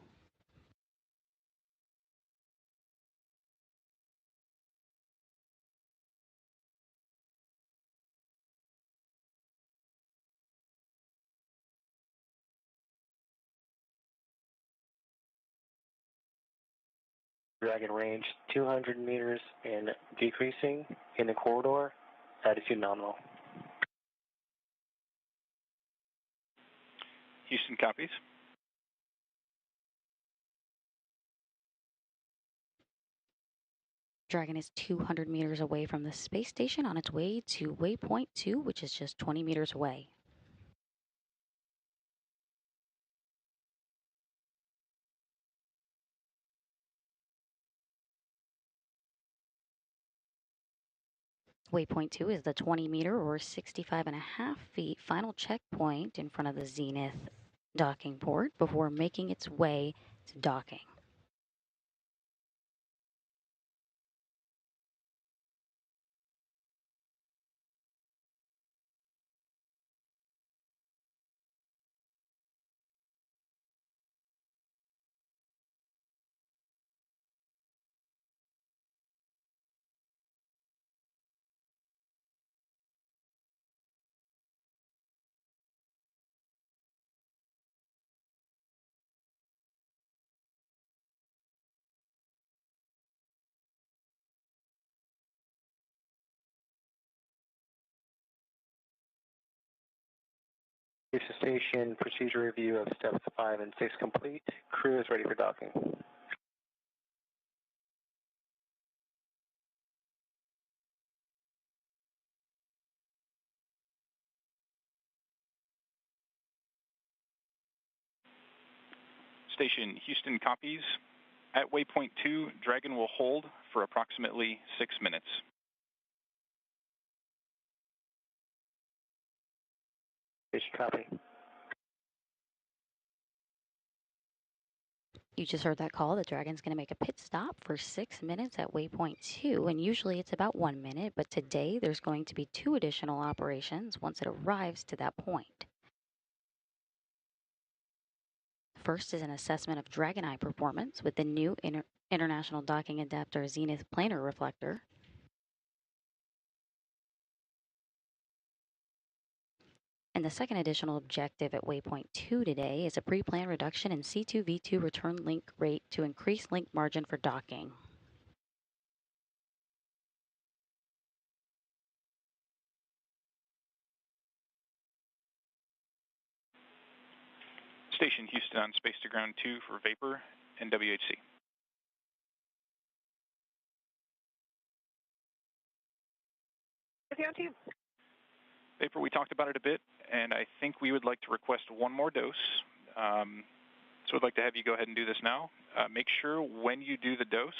Dragon range 200 meters and decreasing in the corridor, attitude nominal. Houston copies. Dragon is 200 meters away from the space station on its way to Waypoint 2, which is just 20 meters away. Waypoint 2 is the 20-meter or 65.5 feet final checkpoint in front of the Zenith docking port before making its way to docking. Station station procedure review of steps 5 and 6 complete. Crew is ready for docking. Station Houston copies. At Waypoint 2, Dragon will hold for approximately 6 minutes. Station copy. You just heard that call. The Dragon's going to make a pit stop for 6 minutes at Waypoint 2, and usually it's about 1 minute, but today there's going to be 2 additional operations once it arrives to that point. First is an assessment of Dragon Eye performance with the new International Docking Adapter Zenith Planar Reflector. And the second additional objective at Waypoint 2 today is a pre-planned reduction in C2V2 return link rate to increase link margin for docking. Station Houston on Space to Ground 2 for Vapor and WHC. Vapor, we talked about it a bit, and I think we would like to request one more dose. So I'd like to have you go ahead and do this now. Make sure when you do the dose,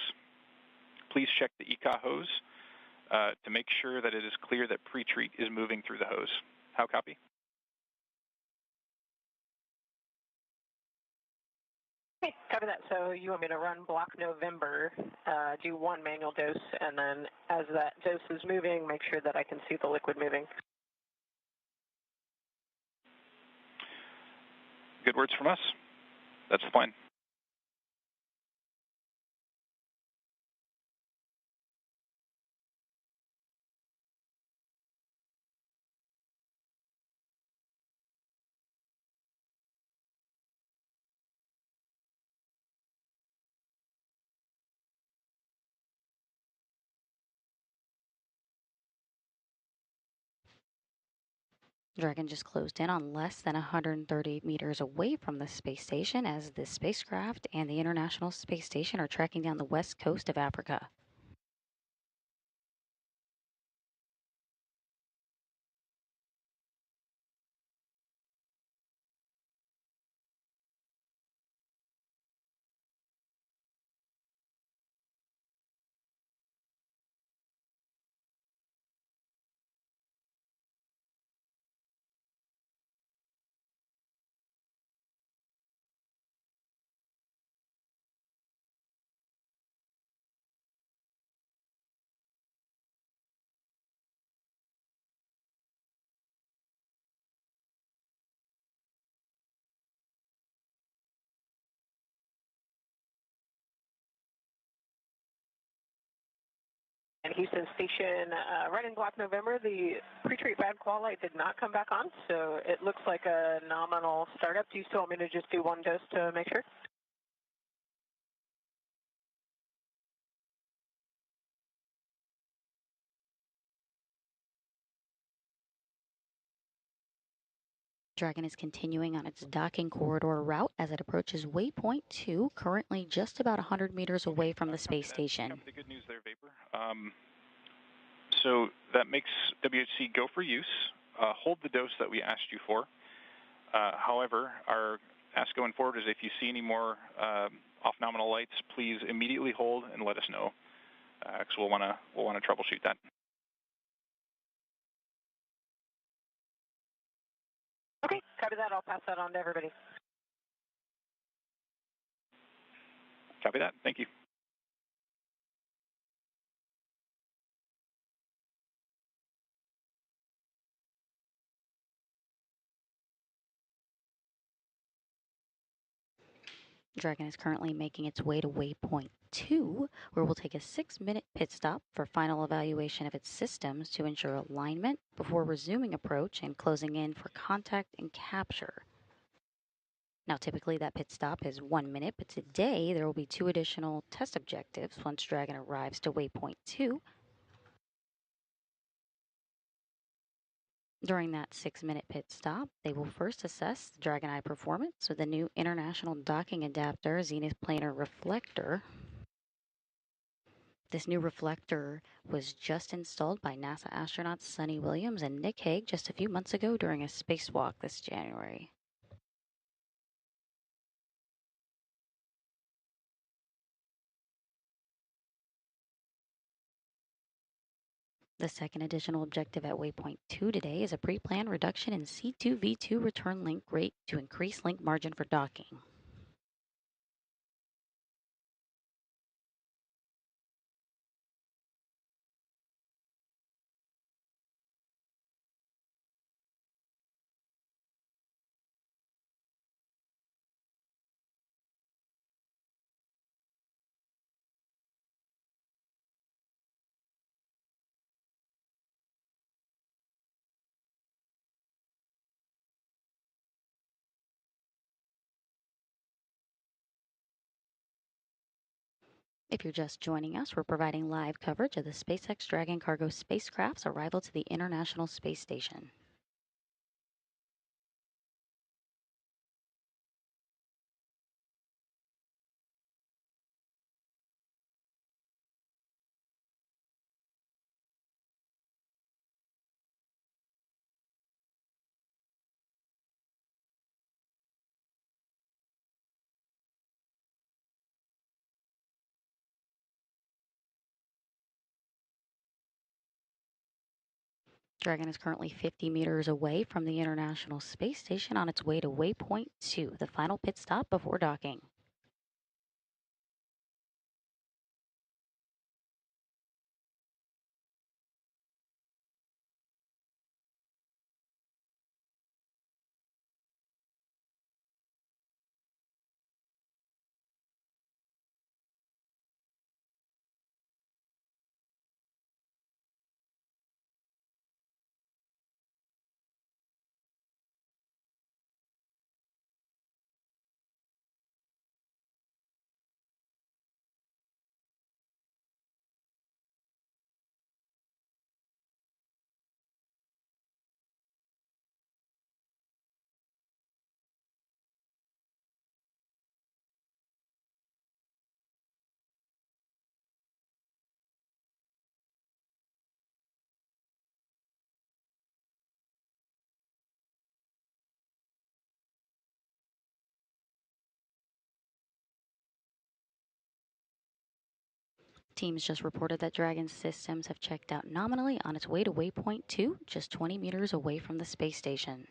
please check the ECA hose to make sure that it is clear that pre-treat is moving through the hose. How copy? Okay, copy that. So you want me to run block November, do 1 manual dose, and then as that dose is moving, make sure that I can see the liquid moving. Good words from us. That's the plan. Dragon just closed in on less than 130 meters away from the space station as the spacecraft and the International Space Station are tracking down the west coast of Africa. And Houston Station, right in block November, the pre-treat bad qual light did not come back on, so it looks like a nominal startup. Do you still want me to just do 1 dose to make sure? Dragon is continuing on its docking corridor route as it approaches Waypoint 2, currently just about 100 meters away from the space station. The good news there, Vapor. So that makes WHC go for use. Hold the dose that we asked you for. However, our ask going forward is if you see any more off nominal lights, please immediately hold and let us know, because we'll want to troubleshoot that. Okay, copy that. I'll pass that on to everybody. Copy that. Thank you. Dragon is currently making its way to Waypoint 2, where we'll take a 6-minute pit stop for final evaluation of its systems to ensure alignment before resuming approach and closing in for contact and capture. Now, typically that pit stop is 1 minute, but today there will be 2 additional test objectives once Dragon arrives to Waypoint 2. During that 6-minute pit stop, they will first assess the Dragon Eye performance with the new International Docking Adapter Zenith Planar Reflector. This new reflector was just installed by NASA astronauts Sunny Williams and Nick Hague just a few months ago during a spacewalk this January. The second additional objective at Waypoint 2 today is a pre-planned reduction in C2V2 return link rate to increase link margin for docking. If you're just joining us, we're providing live coverage of the SpaceX Dragon cargo spacecraft's arrival to the International Space Station. Dragon is currently 50 meters away from the International Space Station on its way to Waypoint 2, the final pit stop before docking. Teams just reported that Dragon's systems have checked out nominally on its way to Waypoint 2, just 20 meters away from the space station.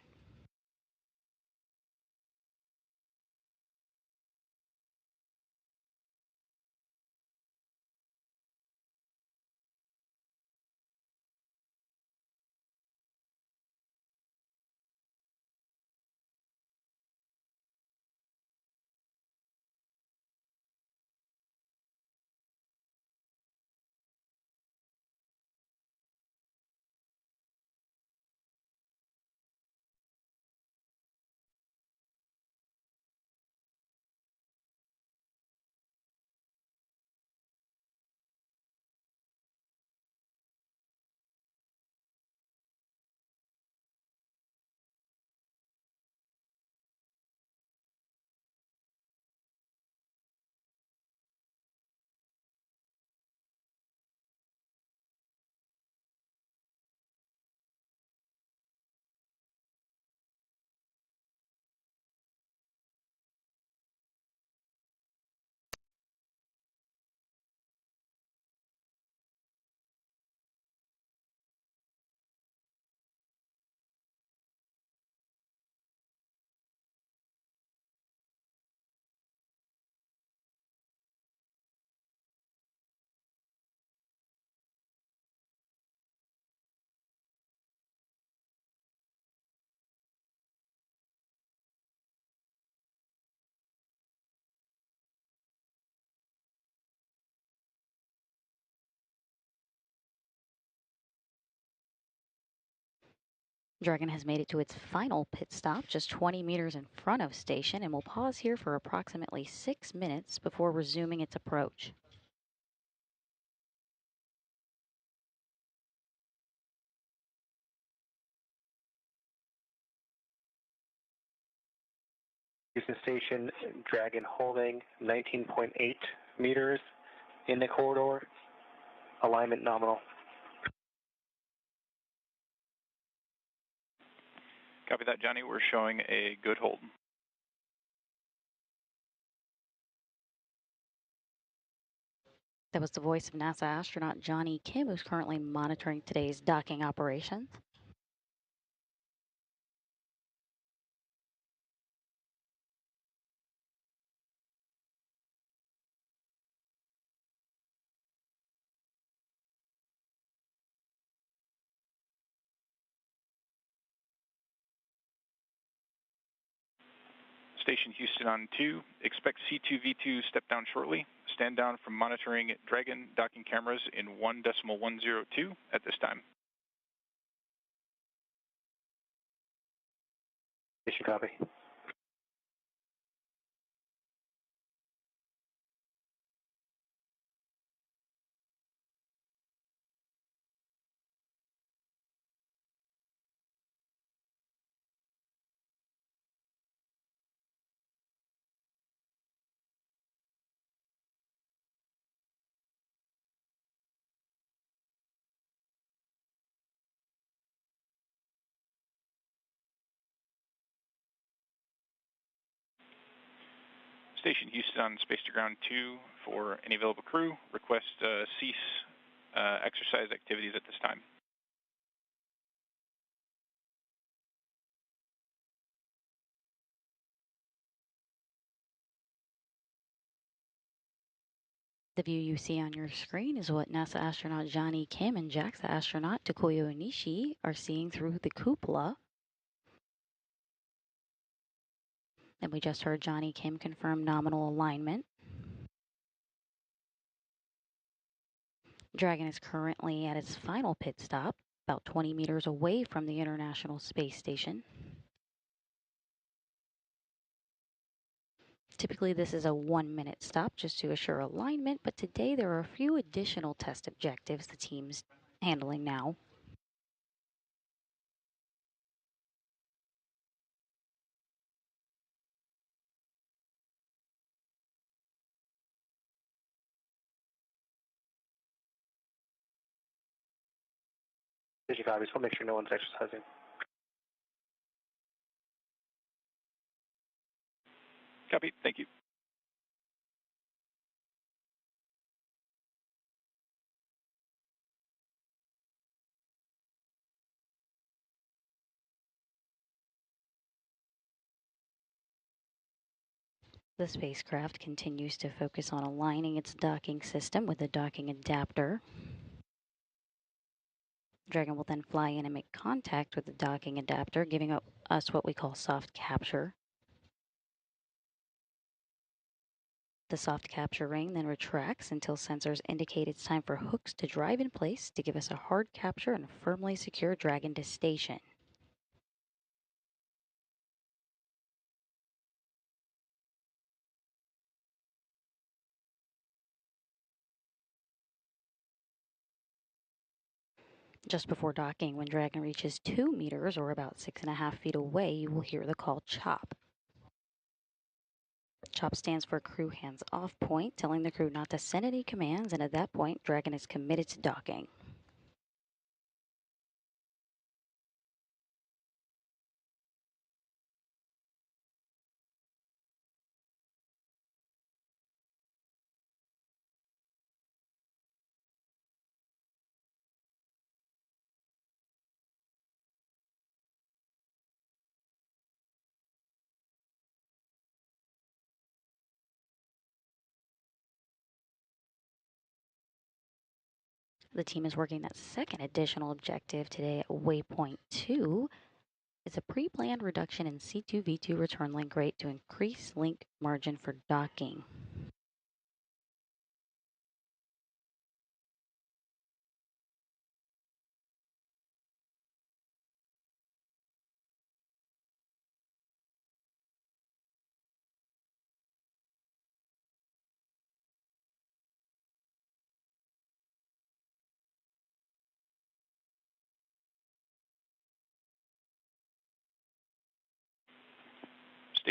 Dragon has made it to its final pit stop, just 20 meters in front of station, and will pause here for approximately 6 minutes before resuming its approach. Houston Station, Dragon holding 19.8 meters in the corridor, alignment nominal. Copy that, Johnny. We're showing a good hold. That was the voice of NASA astronaut Johnny Kim, who's currently monitoring today's docking operations. Station Houston on 2. Expect C2V2 step down shortly. Stand down from monitoring Dragon docking cameras in 1.102 at this time. Station copy. Station Houston on Space to Ground 2 for any available crew. Request cease exercise activities at this time. The view you see on your screen is what NASA astronaut Johnny Kim and JAXA astronaut Takuya Onishi are seeing through the cupola. And we just heard Johnny Kim confirm nominal alignment. Dragon is currently at its final pit stop, about 20 meters away from the International Space Station. Typically, this is a 1-minute stop just to assure alignment, but today there are a few additional test objectives the team's handling now. Station copy. Just want to make sure no one's exercising. Copy. Thank you. The spacecraft continues to focus on aligning its docking system with the docking adapter. Dragon will then fly in and make contact with the docking adapter, giving us what we call soft capture. The soft capture ring then retracts until sensors indicate it's time for hooks to drive in place to give us a hard capture and firmly secure Dragon to station. Just before docking, when Dragon reaches 2 meters or about 6.5 feet away, you will hear the call CHOP. CHOP stands for crew hands off point, telling the crew not to send any commands, and at that point, Dragon is committed to docking. The team is working that second additional objective today at Waypoint 2. It's a pre-planned reduction in C2V2 return link rate to increase link margin for docking.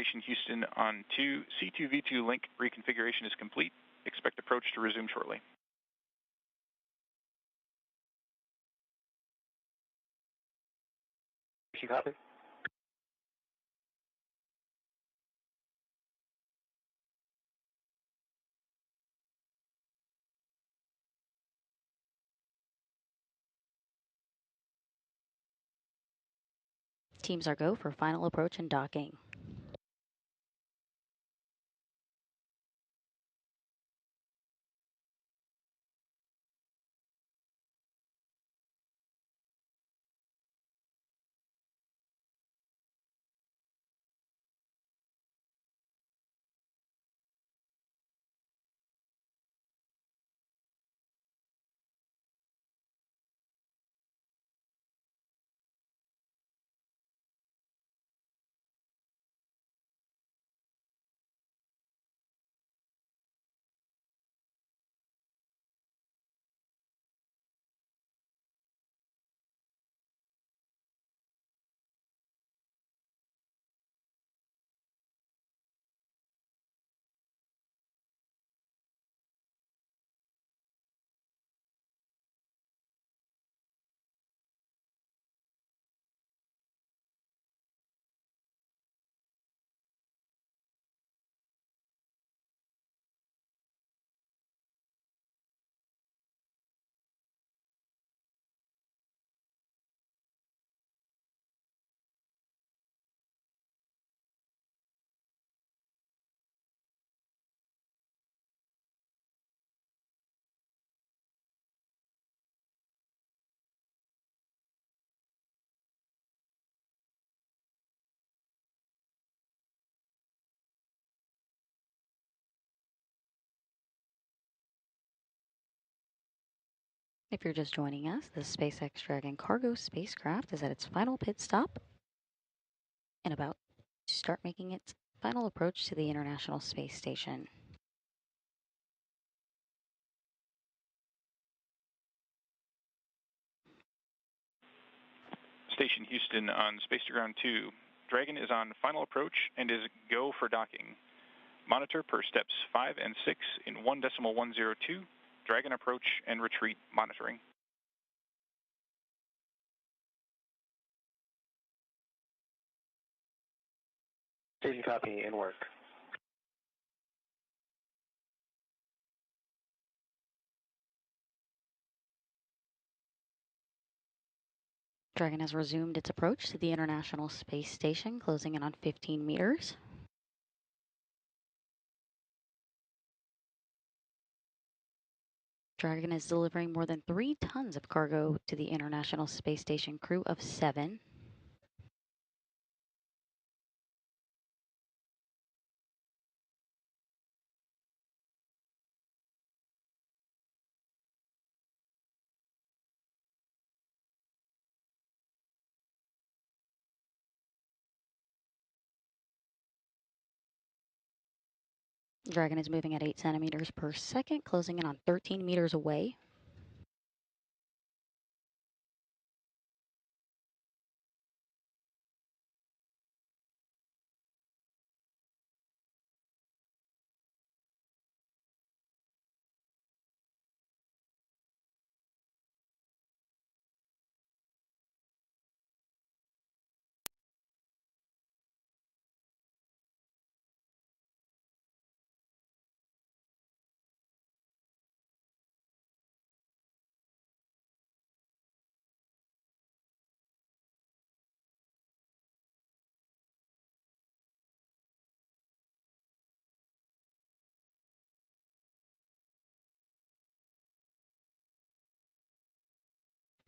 Station Houston on 2, C2V2 link reconfiguration is complete. Expect approach to resume shortly. You copy? Teams are go for final approach and docking. If you're just joining us, the SpaceX Dragon cargo spacecraft is at its final pit stop and about to start making its final approach to the International Space Station. Station Houston on Space to Ground 2. Dragon is on final approach and is go for docking. Monitor per steps 5 and 6 in 1.102. Dragon approach and retreat monitoring. Station copy, in work. Dragon has resumed its approach to the International Space Station, closing in on 15 meters. Dragon is delivering more than 3 tons of cargo to the International Space Station crew of 7. Dragon is moving at 8 centimeters per second, closing in on 13 meters away.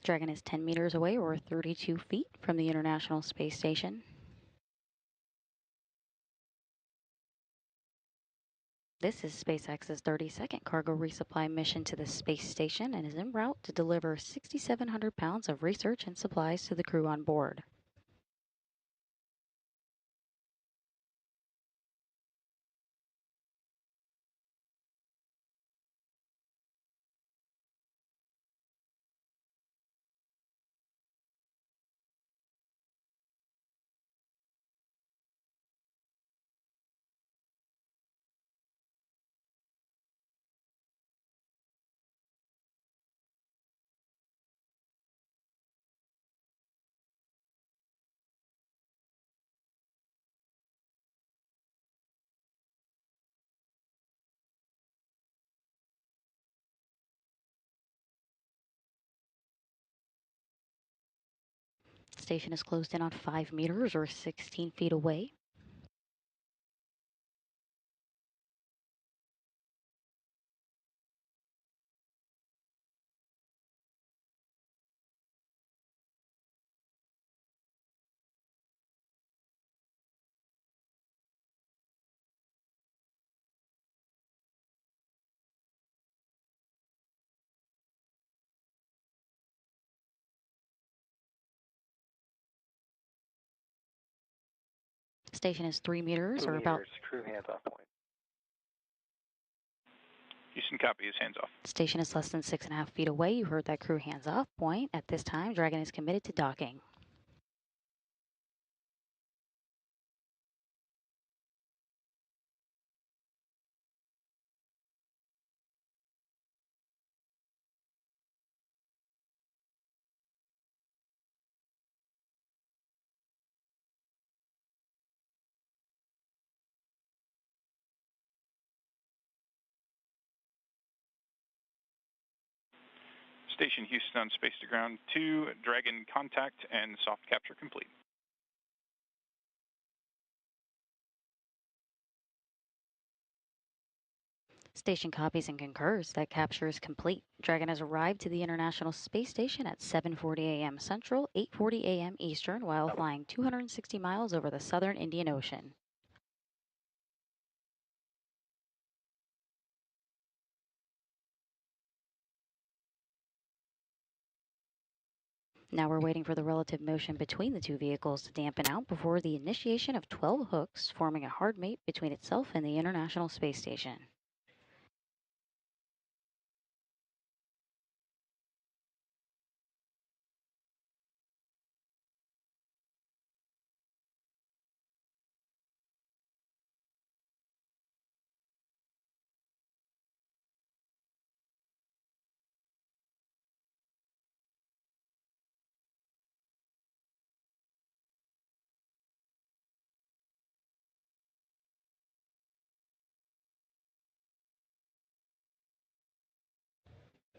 Dragon is 10 meters away, or 32 feet from the International Space Station. This is SpaceX's 32nd cargo resupply mission to the space station and is en route to deliver 6,700 pounds of research and supplies to the crew on board. Station is closed in on 5 meters or 16 feet away. Station is 3 meters 2 or meters, about... crew hands off point. Houston, copy is hands off. Station is less than 6.5 feet away. You heard that crew hands off point. At this time, Dragon is committed to docking. Station Houston on space to ground 2, Dragon contact and soft capture complete. Station copies and concurs that capture is complete. Dragon has arrived to the International Space Station at 7:40 a.m. Central, 8:40 a.m. Eastern, while flying 260 miles over the southern Indian Ocean. Now we're waiting for the relative motion between the two vehicles to dampen out before the initiation of 12 hooks, forming a hard mate between itself and the International Space Station.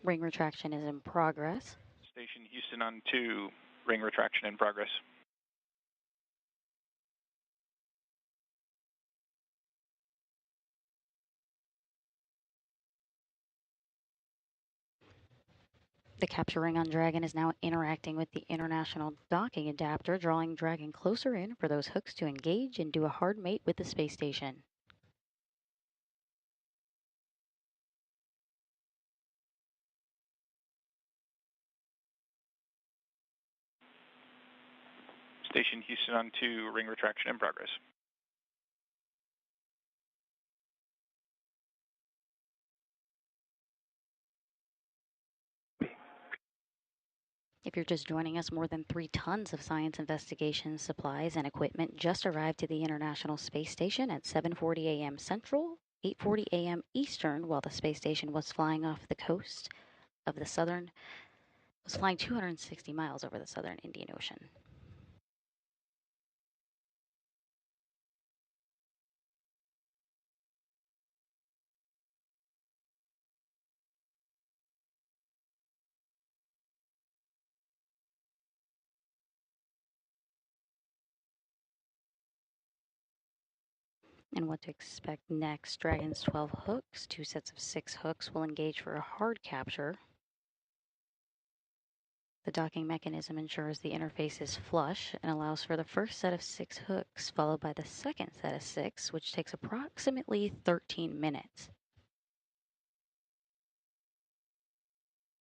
Ring retraction is in progress. Station Houston on 2, ring retraction in progress. The capture ring on Dragon is now interacting with the International docking adapter, drawing Dragon closer in for those hooks to engage and do a hard mate with the space station. Station Houston on 2, ring retraction in progress. If you're just joining us, more than 3 tons of science investigation supplies and equipment just arrived to the International Space Station at 7:40 a.m. Central, 8:40 a.m. Eastern, while the space station was flying off the coast of the was flying 260 miles over the southern Indian Ocean. And what to expect next. Dragon's 12 hooks, 2 sets of 6 hooks will engage for a hard capture. The docking mechanism ensures the interface is flush and allows for the first set of 6 hooks, followed by the second set of 6, which takes approximately 13 minutes.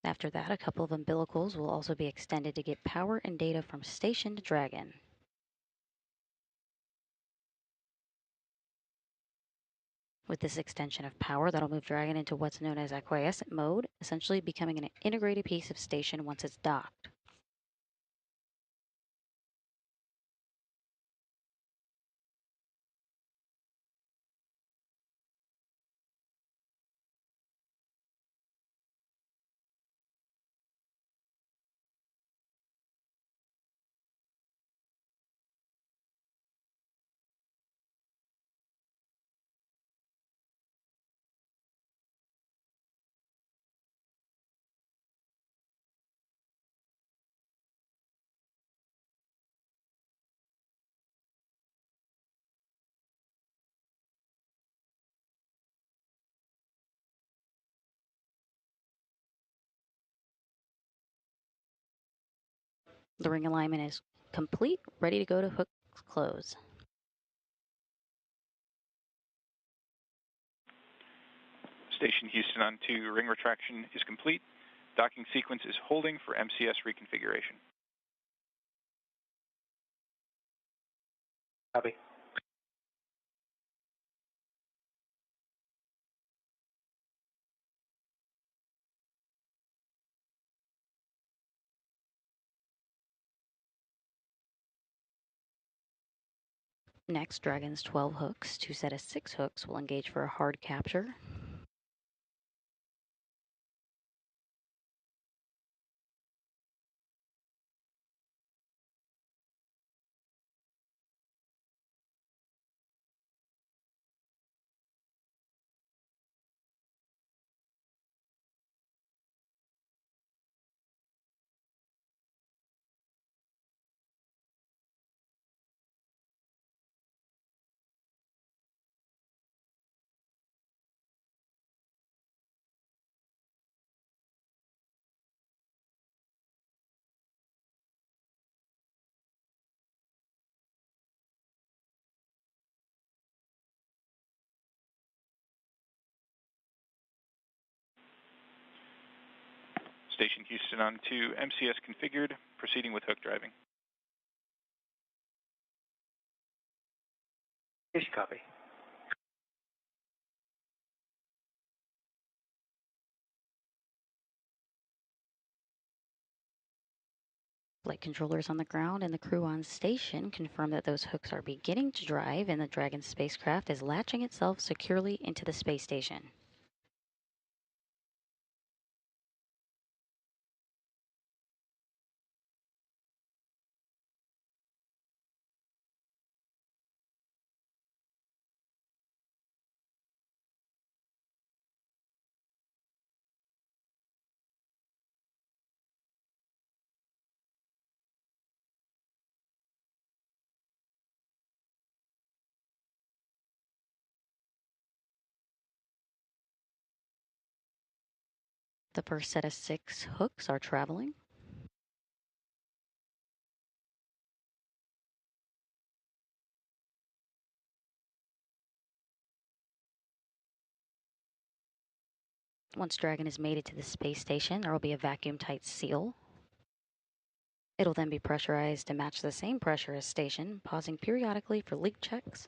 After that, a couple of umbilicals will also be extended to get power and data from station to Dragon. With this extension of power, that'll move Dragon into what's known as acquiescent mode, essentially becoming an integrated piece of station once it's docked. The ring alignment is complete, ready to go to hook close. Station Houston on 2, ring retraction is complete. Docking sequence is holding for MCS reconfiguration. Copy. Next, Dragon's 12 hooks, 2 set of 6 hooks, will engage for a hard capture. Station Houston on 2, MCS configured, proceeding with hook driving. Yes, copy. Flight controllers on the ground and the crew on station confirm that those hooks are beginning to drive and the Dragon spacecraft is latching itself securely into the space station. The first set of 6 hooks are traveling. Once Dragon is mated to the space station, there will be a vacuum-tight seal. It'll then be pressurized to match the same pressure as station, pausing periodically for leak checks.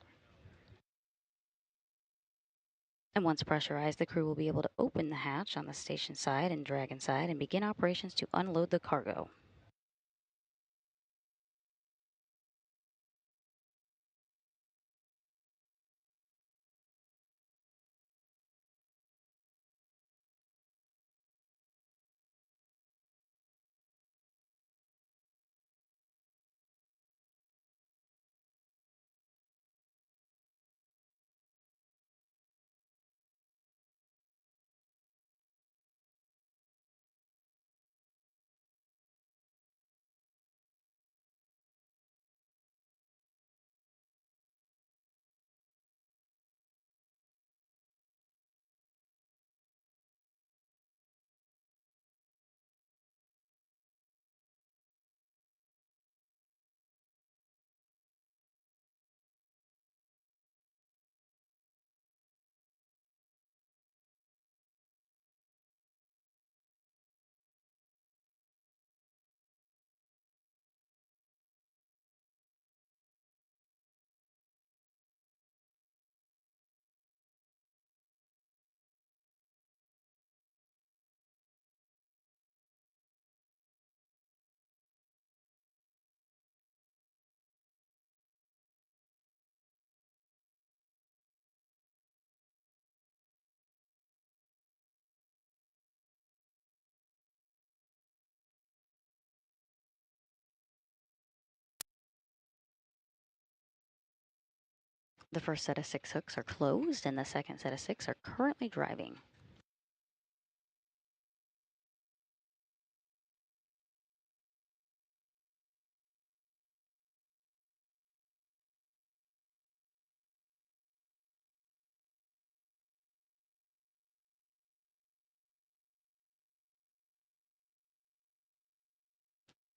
And once pressurized, the crew will be able to open the hatch on the station side and Dragon side and begin operations to unload the cargo. The first set of 6 hooks are closed and the second set of 6 are currently driving.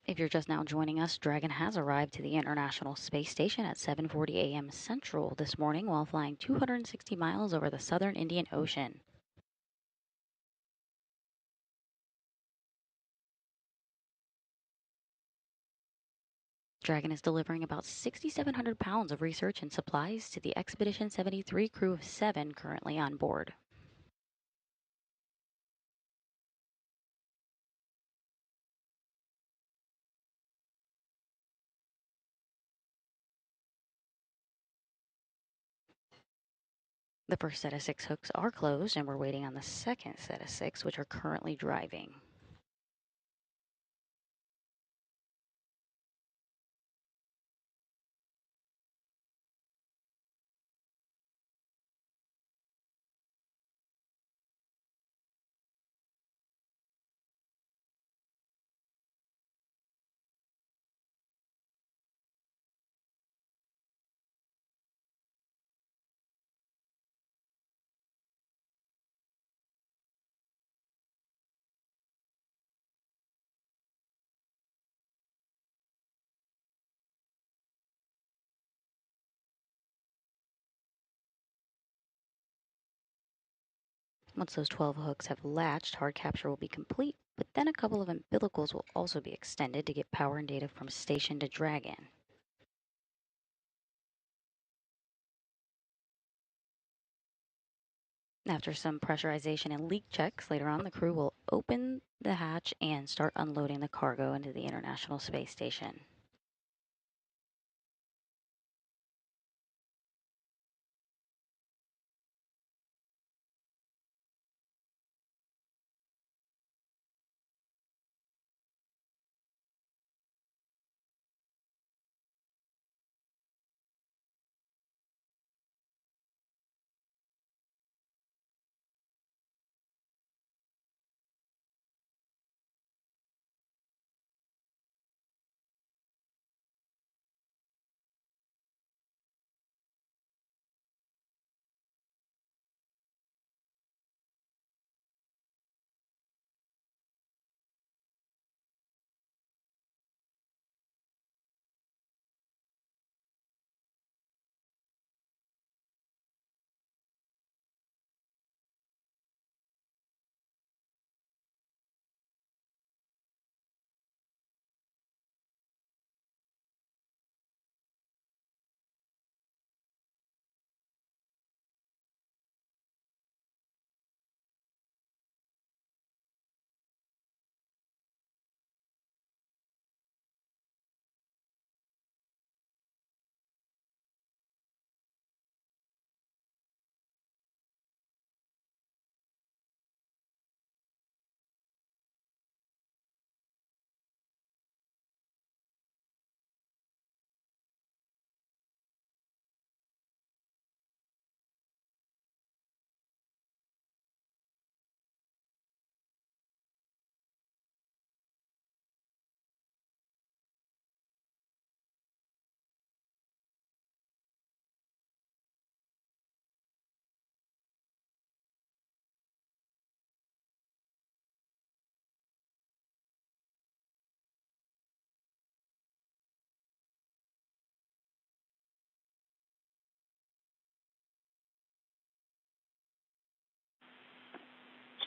If you're just now joining us, Dragon has arrived to the International Space Station at 7:40 a.m. Central this morning while flying 260 miles over the southern Indian Ocean. Dragon is delivering about 6,700 pounds of research and supplies to the Expedition 73 crew of 7 currently on board. The first set of 6 hooks are closed, and we're waiting on the second set of 6, which are currently driving. Once those 12 hooks have latched, hard capture will be complete, but then a couple of umbilicals will also be extended to get power and data from station to Dragon. After some pressurization and leak checks, later on the crew will open the hatch and start unloading the cargo into the International Space Station.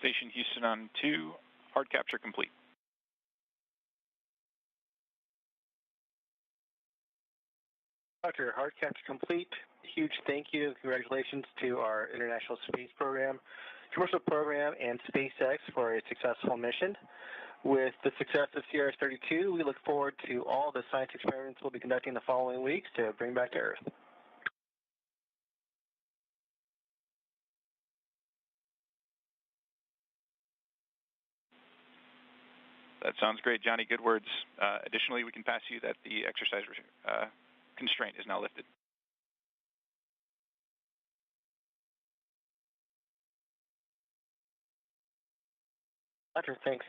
Station Houston on 2, hard capture complete. Roger, hard capture complete. Huge thank you and congratulations to our International Space Program, Commercial Program, and SpaceX for a successful mission. With the success of CRS-32, we look forward to all the science experiments we'll be conducting the following weeks to bring back to Earth. That sounds great, Johnny. Good words. Additionally, we can pass you that the exercise constraint is now lifted. Roger, thanks.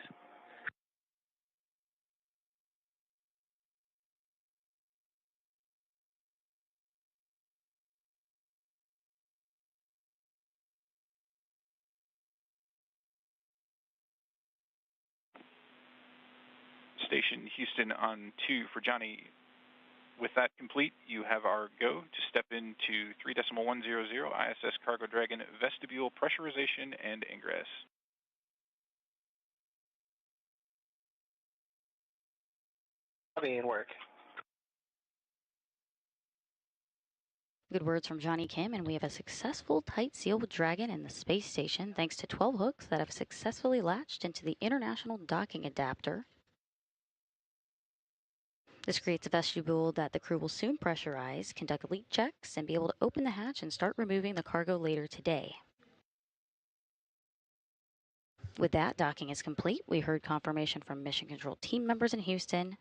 Station Station Houston on 2 for Johnny. With that complete, you have our go to step into 3.100 ISS Cargo Dragon vestibule pressurization and ingress. And work. Good words from Johnny Kim, and we have a successful tight seal with Dragon in the space station thanks to 12 hooks that have successfully latched into the International Docking Adapter. This creates a vestibule that the crew will soon pressurize, conduct leak checks, and be able to open the hatch and start removing the cargo later today. With that, docking is complete. We heard confirmation from Mission Control team members in Houston,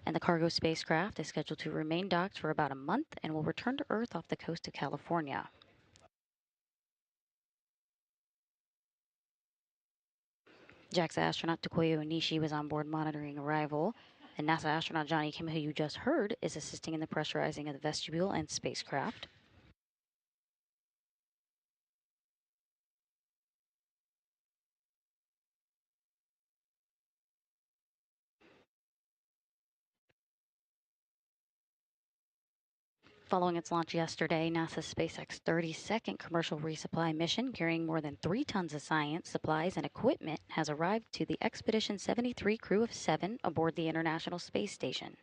and the cargo spacecraft is scheduled to remain docked for about a month and will return to Earth off the coast of California. JAXA astronaut Takuya Onishi was on board monitoring arrival, and NASA astronaut Johnny Kim, who you just heard, is assisting in the pressurizing of the vestibule and spacecraft. Following its launch yesterday, NASA's SpaceX 32nd commercial resupply mission carrying more than 3 tons of science, supplies, and equipment has arrived to the Expedition 73 crew of 7 aboard the International Space Station.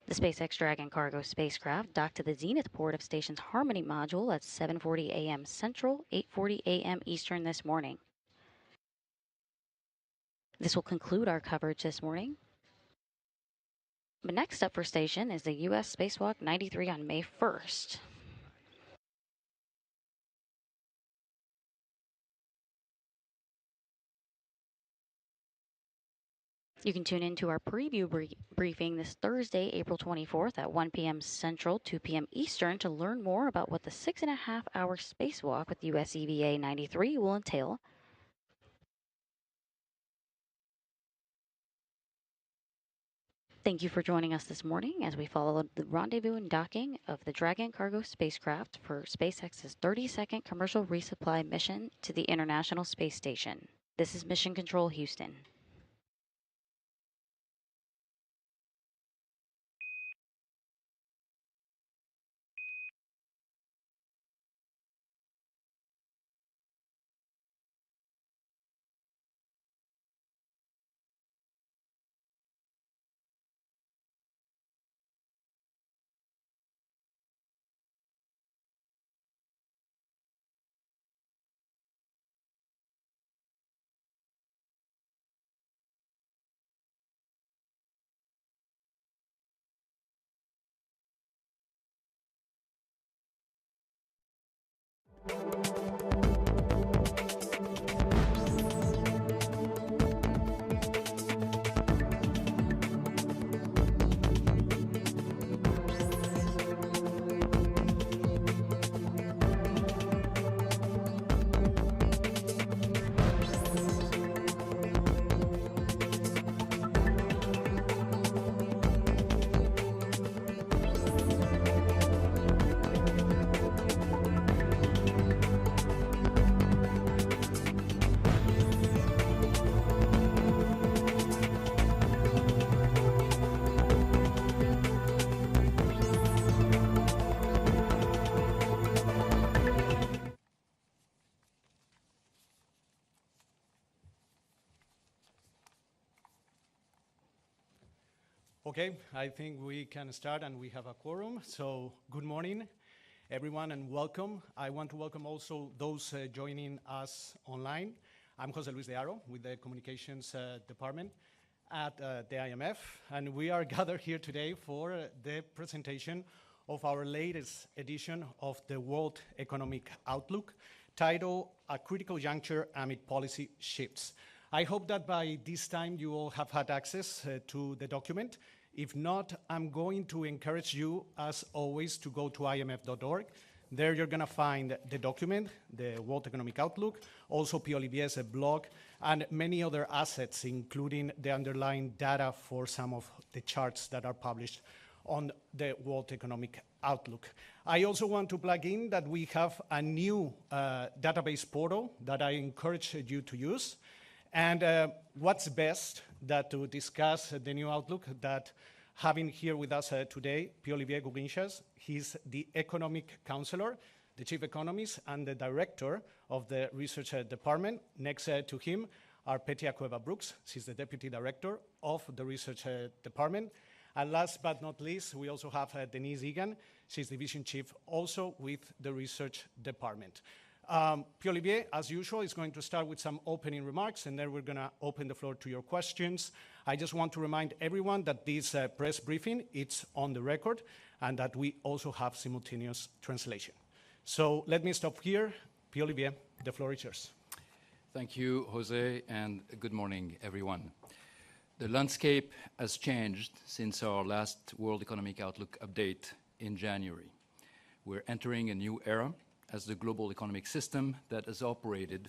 The SpaceX Dragon cargo spacecraft docked to the zenith port of station's Harmony module at 7:40 a.m. Central, 8:40 a.m. Eastern this morning. This will conclude our coverage this morning. But next up for station is the U.S. Spacewalk 93 on May 1st. You can tune in to our preview briefing this Thursday, April 24th at 1 p.m. Central, 2 p.m. Eastern to learn more about what the 6.5-hour spacewalk with US EVA 93 will entail. Thank you for joining us this morning as we follow the rendezvous and docking of the Dragon cargo spacecraft for SpaceX's 32nd commercial resupply mission to the International Space Station. This is Mission Control Houston. Okay, I think we can start and we have a quorum. So good morning, everyone, and welcome. I want to welcome also those joining us online. I'm Jose Luis de Aro with the Communications Department at the IMF, and we are gathered here today for the presentation of our latest edition of the World Economic Outlook, titled A Critical Juncture Amid Policy Shifts. I hope that by this time you all have had access to the document. If not, I'm going to encourage you, as always, to go to imf.org. There you're going to find the document, the World Economic Outlook, also P. Olivier's blog, and many other assets, including the underlying data for some of the charts that are published on the World Economic Outlook. I also want to plug in that we have a new database portal that I encourage you to use. And what's best that to discuss the new outlook that having here with us today, Pierre-Olivier Gourinchas. He's the economic counselor, the chief economist, and the director of the research department. Next to him are Petia Cueva-Brooks. She's the deputy director of the research department. And last but not least, we also have Denise Egan. She's division chief also with the research department. Pierre-Olivier, as usual, is going to start with some opening remarks, and then we're going to open the floor to your questions. I just want to remind everyone that this press briefing, it's on the record, and that we also have simultaneous translation. So let me stop here. Pierre-Olivier, the floor is yours. Thank you, Jose, and good morning, everyone. The landscape has changed since our last World Economic Outlook update in January. We're entering a new era as the global economic system that has operated